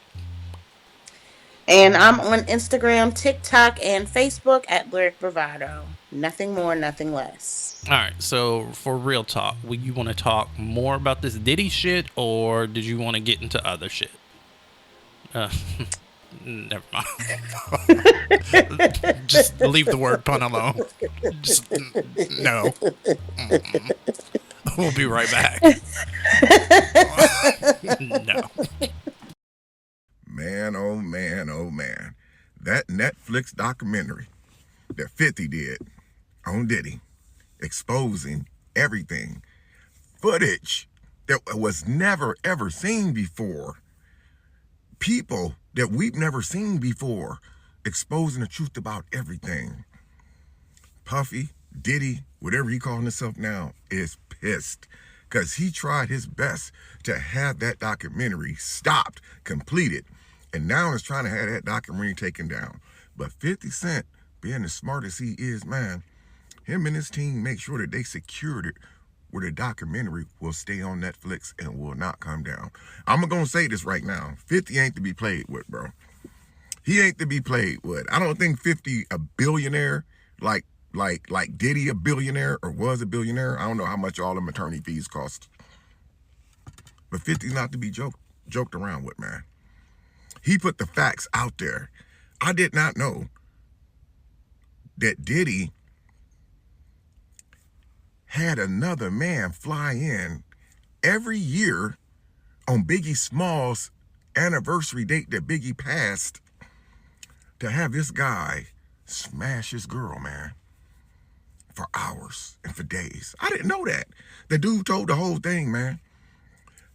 And I'm on Instagram, TikTok, and Facebook at Lyric Bravado. Nothing more, nothing less. All right, so for real talk, you want to talk more about this Diddy shit, or did you want to get into other shit? Never mind. Just leave the word pun alone. Just no. We'll be right back. No. Man, oh man, oh man. That Netflix documentary that 50 did on Diddy, exposing everything, footage that was never ever seen before, people that we've never seen before, exposing the truth about everything. Puffy, Diddy, whatever he calling himself now, is pissed because he tried his best to have that documentary stopped, completed, and now is trying to have that documentary taken down. But 50 Cent, being as smart as he is, man, him and his team make sure that they secured it where the documentary will stay on Netflix and will not come down. I'm going to say this right now. 50 ain't to be played with, bro. He ain't to be played with. I don't think 50 a billionaire like like Diddy a billionaire or was a billionaire. I don't know how much all them attorney fees cost. But 50's not to be joked around with, man. He put the facts out there. I did not know that Diddy had another man fly in every year on Biggie Smalls' anniversary date that Biggie passed to have this guy smash his girl, man, for hours and for days. I didn't know that. The dude told the whole thing, man.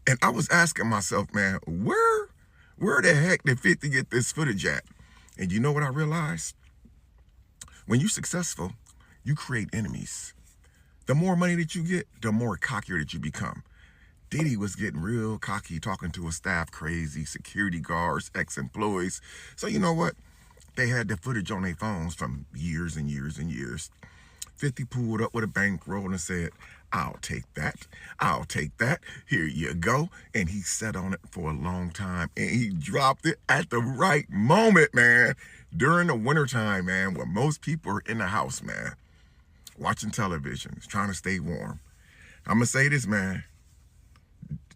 And I was asking myself, man, where the heck did 50 get this footage at? And you know what I realized? When you're successful, you create enemies. The more money that you get, the more cockier that you become. Diddy was getting real cocky, talking to his staff crazy, security guards, ex-employees. So you know what? They had the footage on their phones from years and years and years. 50 pulled up with a bankroll and said, I'll take that. I'll take that. Here you go. And he sat on it for a long time. And he dropped it at the right moment, man. During the wintertime, man, when most people are in the house, man, watching television, trying to stay warm. I'm going to say this, man.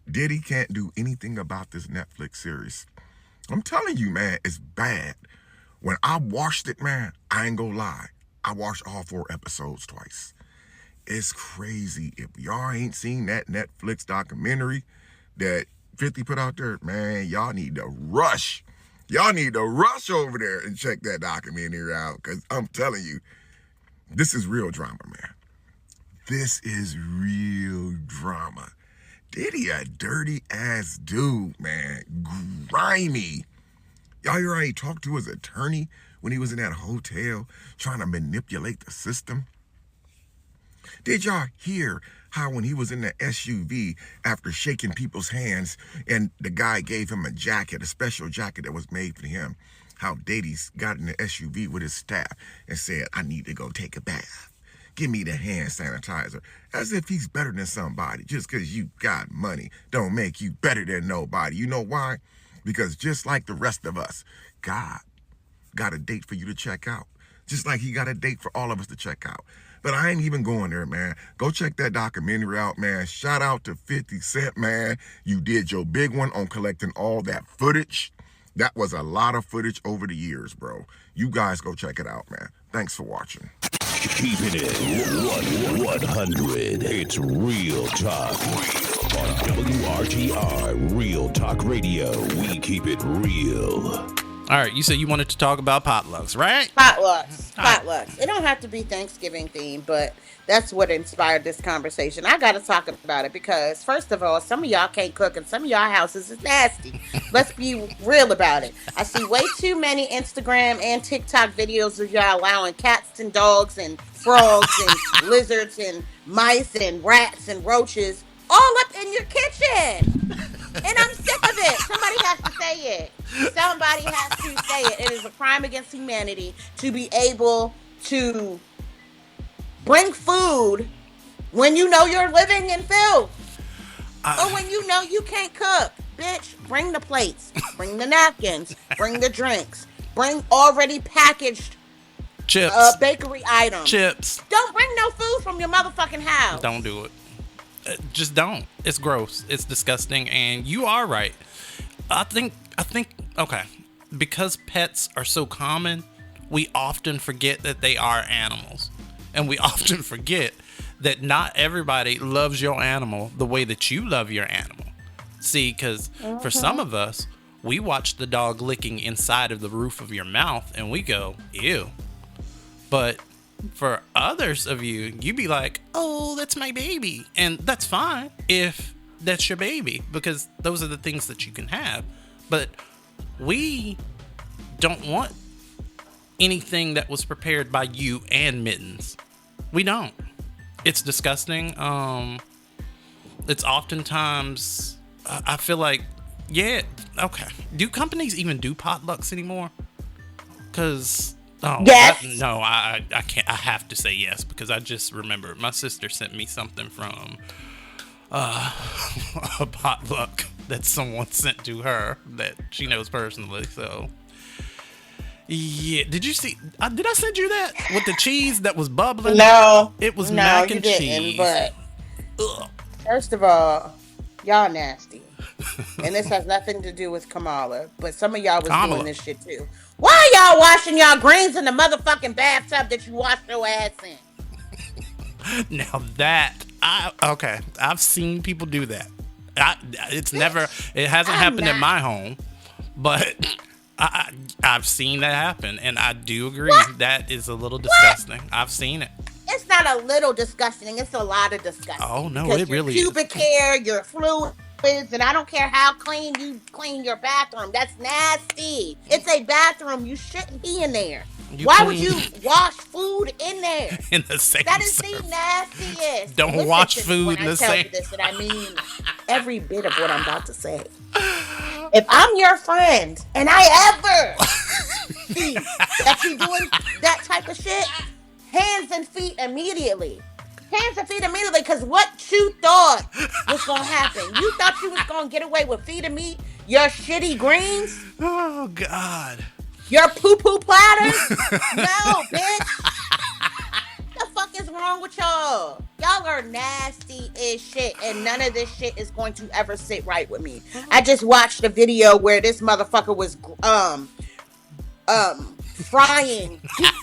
Diddy can't do anything about this Netflix series. I'm telling you, man, it's bad. When I watched it, man, I ain't gonna lie. I watched all 4 episodes twice. It's crazy. If y'all ain't seen that Netflix documentary that 50 put out there, man, y'all need to rush. Y'all need to rush over there and check that documentary out, because I'm telling you, this is real drama, man. This is real drama. Diddy a dirty ass dude, man. Grimy. Y'all hear how he talked to his attorney when he was in that hotel trying to manipulate the system? Did y'all hear how when he was in the SUV after shaking people's hands and the guy gave him a jacket, a special jacket that was made for him, how Diddy's got in the SUV with his staff and said, I need to go take a bath. Give me the hand sanitizer. As if he's better than somebody. Just because you got money don't make you better than nobody. You know why? Because just like the rest of us, God got a date for you to check out. Just like he got a date for all of us to check out. But I ain't even going there, man. Go check that documentary out, man. Shout out to 50 Cent, man. You did your big one on collecting all that footage. That was a lot of footage over the years, bro. You guys go check it out, man. Thanks for watching. Keeping it 100. It's Real Talk. On WRTR, Real Talk Radio. We keep it real. All right, you said you wanted to talk about potlucks, right? Potlucks. It don't have to be Thanksgiving themed, but that's what inspired this conversation. I got to talk about it because, first of all, some of y'all can't cook and some of y'all houses is nasty. Let's be real about it. I see way too many Instagram and TikTok videos of y'all allowing cats and dogs and frogs and lizards and mice and rats and roaches all up in your kitchen. And I'm sick of it. Somebody has to say it. Somebody has to say it. It is a crime against humanity to be able to bring food when you know you're living in filth. Or when you know you can't cook. Bitch, bring the plates. Bring the napkins. Bring the drinks. Bring already packaged chips, bakery items. Chips. Don't bring no food from your motherfucking house. Don't do it. Just don't. It's gross. It's disgusting. And you are right. I think, okay. Because pets are so common, we often forget that they are animals. And we often forget that not everybody loves your animal the way that you love your animal. See, because for some of us, we watch the dog licking inside of the roof of your mouth and we go, ew. But for others of you, you be like, oh, that's my baby. And that's fine if that's your baby, because those are the things that you can have. But we don't want anything that was prepared by you and Mittens. We don't. It's disgusting. It's oftentimes, I feel like, yeah, okay. Do companies even do potlucks anymore? Because... Oh, yes. I can't. I have to say yes, because I just remember my sister sent me something from a potluck that someone sent to her that she knows personally. So Yeah. Did you see? Did I send you that with the cheese that was bubbling? No, It was no, mac you and didn't. cheese. But first of all, y'all nasty, and this has nothing to do with Kamala. But some of y'all was doing this shit too. Why are y'all washing y'all greens in the motherfucking bathtub that you washed your ass in? Now I've seen people do that. It hasn't happened in my home, but I've seen that happen, and I do agree that is a little disgusting. I've seen it. It's not a little disgusting. It's a lot of disgusting. Oh no, it really is. Pubic hair, your fluids, and I don't care how clean you clean your bathroom. That's nasty. It's a bathroom. You shouldn't be in there. Why would you wash food in there? In the same That is the nastiest. Don't wash food in the same. This, and I mean every bit of what I'm about to say. If I'm your friend and I ever see that you doing that type of shit, hands and feet immediately. Hands and feet immediately, because what you thought was going to happen. You thought you was going to get away with feeding me your shitty greens? Oh, God. Your poo-poo platters? No, bitch. The fuck is wrong with y'all? Y'all are nasty as shit, and none of this shit is going to ever sit right with me. I just watched a video where this motherfucker was deep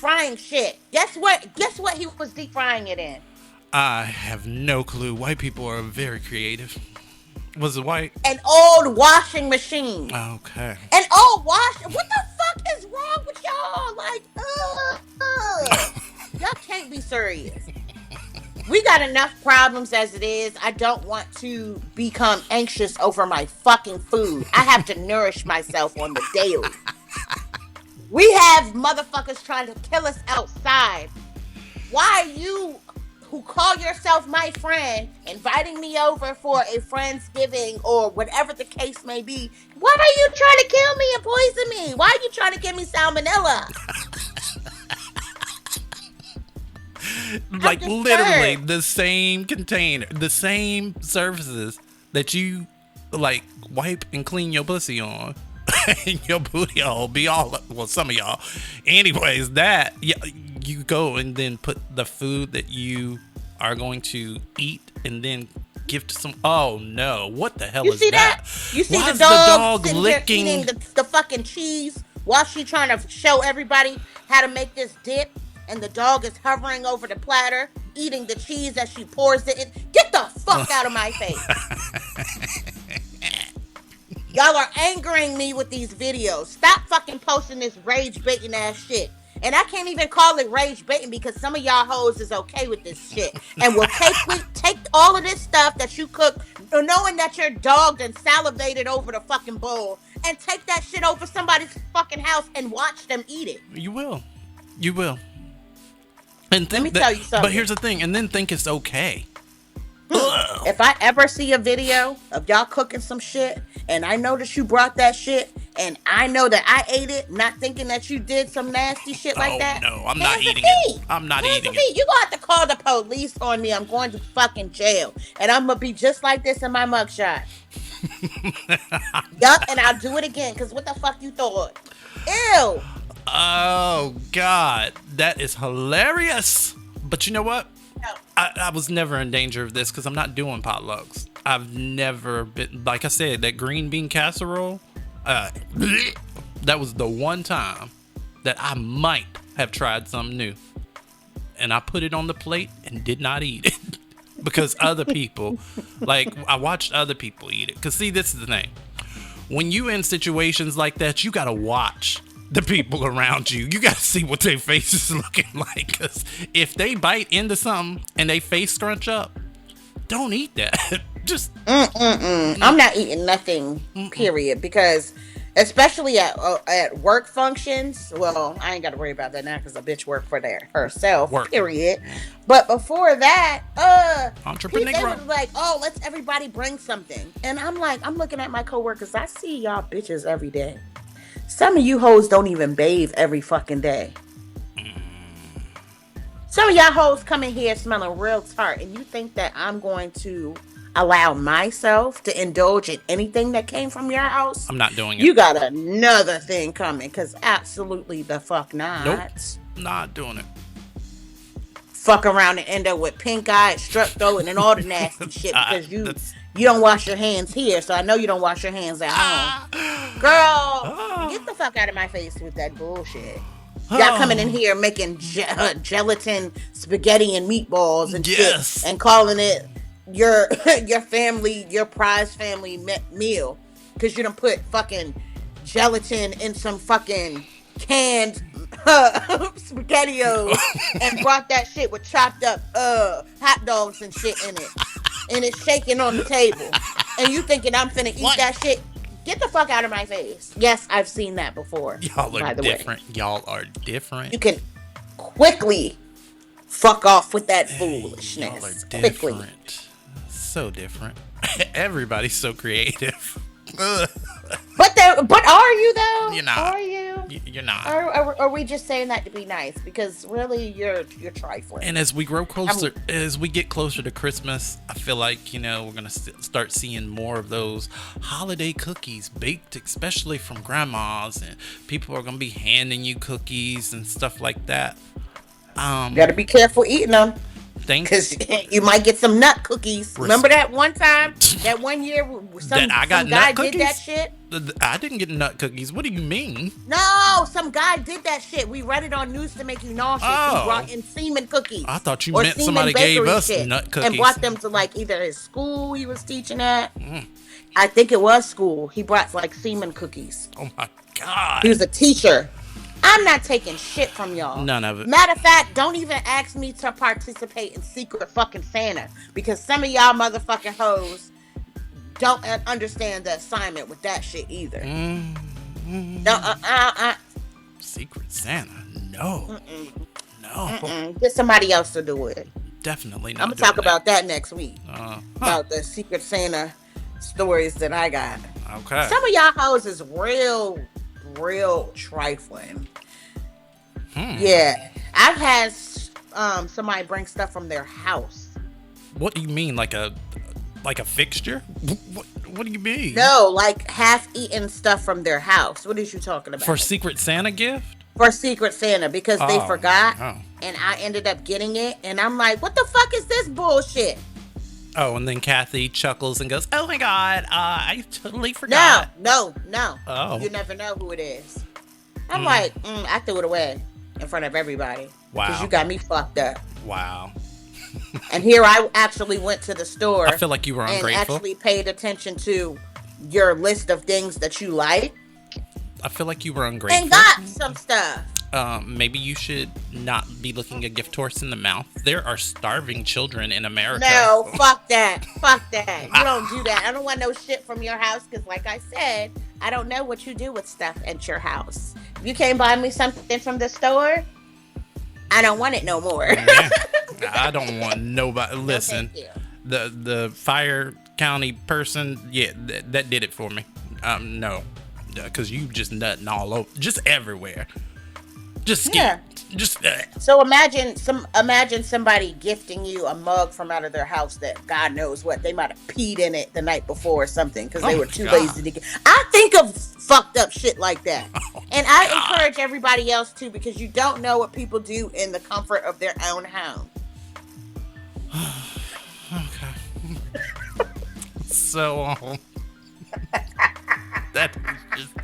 frying shit. Guess what he was deep frying it in? I have no clue. White people are very creative. Was it white? An old washing machine. Okay. An old What the fuck is wrong with y'all? Like, y'all can't be serious. We got enough problems as it is. I don't want to become anxious over my fucking food. I have to nourish myself on the daily. We have motherfuckers trying to kill us outside. Why are you, who call yourself my friend, inviting me over for a Friendsgiving or whatever the case may be? Why are you trying to kill me and poison me? Why are you trying to give me salmonella? Like literally the same container, the same surfaces that you like wipe and clean your pussy on. And your booty hole be all, well, some of y'all. Anyways, that you go and then put the food that you are going to eat and then give to some. Oh no, what the hell is that? You see Why the is dog sitting licking there eating the fucking cheese while she trying to show everybody how to make this dip, and the dog is hovering over the platter eating the cheese as she pours it in. Get the fuck out of my face. Y'all are angering me with these videos. Stop fucking posting this rage baiting ass shit. And I can't even call it rage baiting because some of y'all hoes is okay with this shit. And will take all of this stuff that you cook, knowing that your dog done salivated over the fucking bowl, and take that shit over somebody's fucking house and watch them eat it. You will. And let me tell you something. But here's the thing, and then think it's okay. If I ever see a video of y'all cooking some shit, and I know that you brought that shit, and I know that I ate it, not thinking that you did some nasty shit like that. No, I'm not eating it. I'm not eating it. You're gonna have to call the police on me. I'm going to fucking jail, and I'm gonna be just like this in my mugshot. Yup, and I'll do it again. Cause what the fuck you thought? Ew. Oh God, that is hilarious. But you know what? I was never in danger of this because I'm not doing potlucks. I've never been, like I said, that green bean casserole. That was the one time that I might have tried something new, and I put it on the plate and did not eat it because other people, like I watched other people eat it. Because see, this is the thing: when you in situations like that, you gotta watch the people around you. You gotta see what their face is looking like, because if they bite into something and they face scrunch up, don't eat that. Just I'm not eating nothing, period, because especially at work functions, well, I ain't gotta worry about that now because a bitch work for herself, period. But before that, entrepreneur, they were like, oh, let's everybody bring something, and I'm like, I'm looking at my coworkers, I see y'all bitches every day. Some of you hoes don't even bathe every fucking day. Some of y'all hoes come in here smelling real tart, and you think that I'm going to allow myself to indulge in anything that came from your house, I'm not doing it. You got another thing coming, because absolutely the fuck not. Nope. Not doing it. Fuck around and end up with pink eye, strep throat, and all the nasty shit because you don't wash your hands here. So I know you don't wash your hands at home. Girl, get the fuck out of my face with that bullshit. Y'all coming in here making gelatin spaghetti and meatballs and shit, and calling it your family, your prize family meal, because you done put fucking gelatin in some fucking canned spaghettios and brought that shit with chopped up hot dogs and shit in it, and it's shaking on the table, and you thinking I'm finna eat that shit? Get the fuck out of my face. Yes, I've seen that before. Y'all are different. Y'all are different. You can quickly fuck off with that foolishness. Y'all are different. Quickly. So different. Everybody's so creative. But are you though? You're not. Are you? You're not. Or are we just saying that to be nice? Because really, you're trifling. And as we grow closer, as we get closer to Christmas, I feel like we're gonna start seeing more of those holiday cookies baked, especially from grandmas, and people are gonna be handing you cookies and stuff like that. Gotta be careful eating them. Because you might get some nut cookies. Remember that one time? That one year some guy did that shit? I didn't get nut cookies. What do you mean? No, some guy did that shit. We read it on news to make you nauseous. He brought in semen cookies. I thought you meant somebody gave us nut cookies. And brought them to either his school he was teaching at. I think it was school. He brought semen cookies. Oh my God. He was a teacher. I'm not taking shit from y'all. None of it. Matter of fact, don't even ask me to participate in Secret fucking Santa, because some of y'all motherfucking hoes don't understand the assignment with that shit either. Secret Santa? No. No. Get somebody else to do it. Definitely not. I'm gonna talk about that next week. About the Secret Santa stories that I got. Okay. Some of y'all hoes is real trifling. Yeah, I've had somebody bring stuff from their house. What do you mean, like a fixture? What do you mean? No, half-eaten stuff from their house. What is you talking about? For Secret Santa gift? For Secret Santa, because they forgot, and I ended up getting it, and I'm like, what the fuck is this bullshit? Oh, and then Kathy chuckles and goes, "Oh my God, I totally forgot." No. Oh. You never know who it is. I'm like, I threw it away in front of everybody. Wow. Because you got me fucked up. Wow. And here I actually went to the store. I feel like you were ungrateful. And actually paid attention to your list of things that you like. I feel like you were ungrateful. And got some stuff. Maybe you should not be looking a gift horse in the mouth. There are starving children in America. No, fuck that. Fuck that. You don't do that. I don't want no shit from your house because, like I said, I don't know what you do with stuff at your house. If you can't buy me something from the store, I don't want it no more. Yeah. I don't want nobody. Listen, the Fire County person, that did it for me. No, because you just nutting all over, just everywhere. Just So imagine somebody gifting you a mug from out of their house that God knows what they might have peed in it the night before or something because they were too lazy to get. I think of fucked up shit like that, and I encourage everybody else too, because you don't know what people do in the comfort of their own home. Okay. So that just.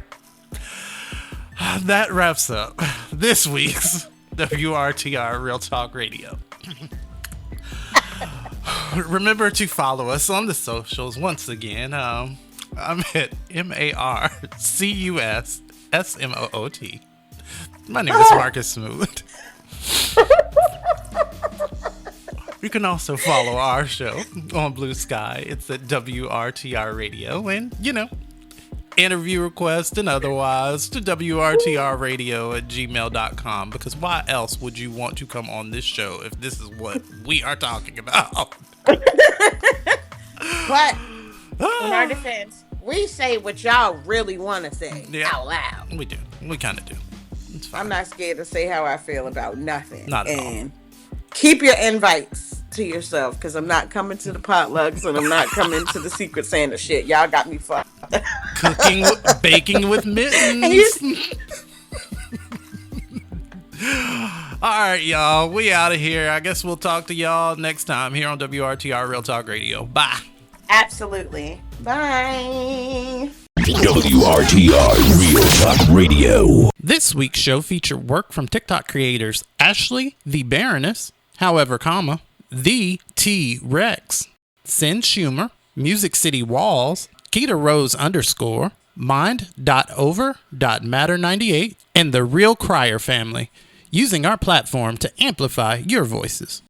That wraps up this week's WRTR Real Talk Radio. Remember to follow us on the socials once again. I'm at MarcusSmoot. My name is Marcus Smoot. You can also follow our show on Blue Sky. It's at WRTR Radio. And, interview requests and otherwise to WRTRradio@gmail.com, because why else would you want to come on this show if this is what we are talking about? But in our defense, we say what y'all really want to say out loud. We do. We kind of do. I'm not scared to say how I feel about nothing. Not at all. Keep your invites to yourself, because I'm not coming to the potlucks and I'm not coming to the Secret Santa shit. Y'all got me fucked. Baking with mittens. All right, y'all. We out of here. I guess we'll talk to y'all next time here on WRTR Real Talk Radio. Bye. Absolutely. Bye. WRTR Real Talk Radio. This week's show featured work from TikTok creators Ashley the Baroness, however, comma, the T-Rex, Sin Schumer, Music City Walls, Keita Rose _ Mind.over.matter98, and the Real Crier family, using our platform to amplify your voices.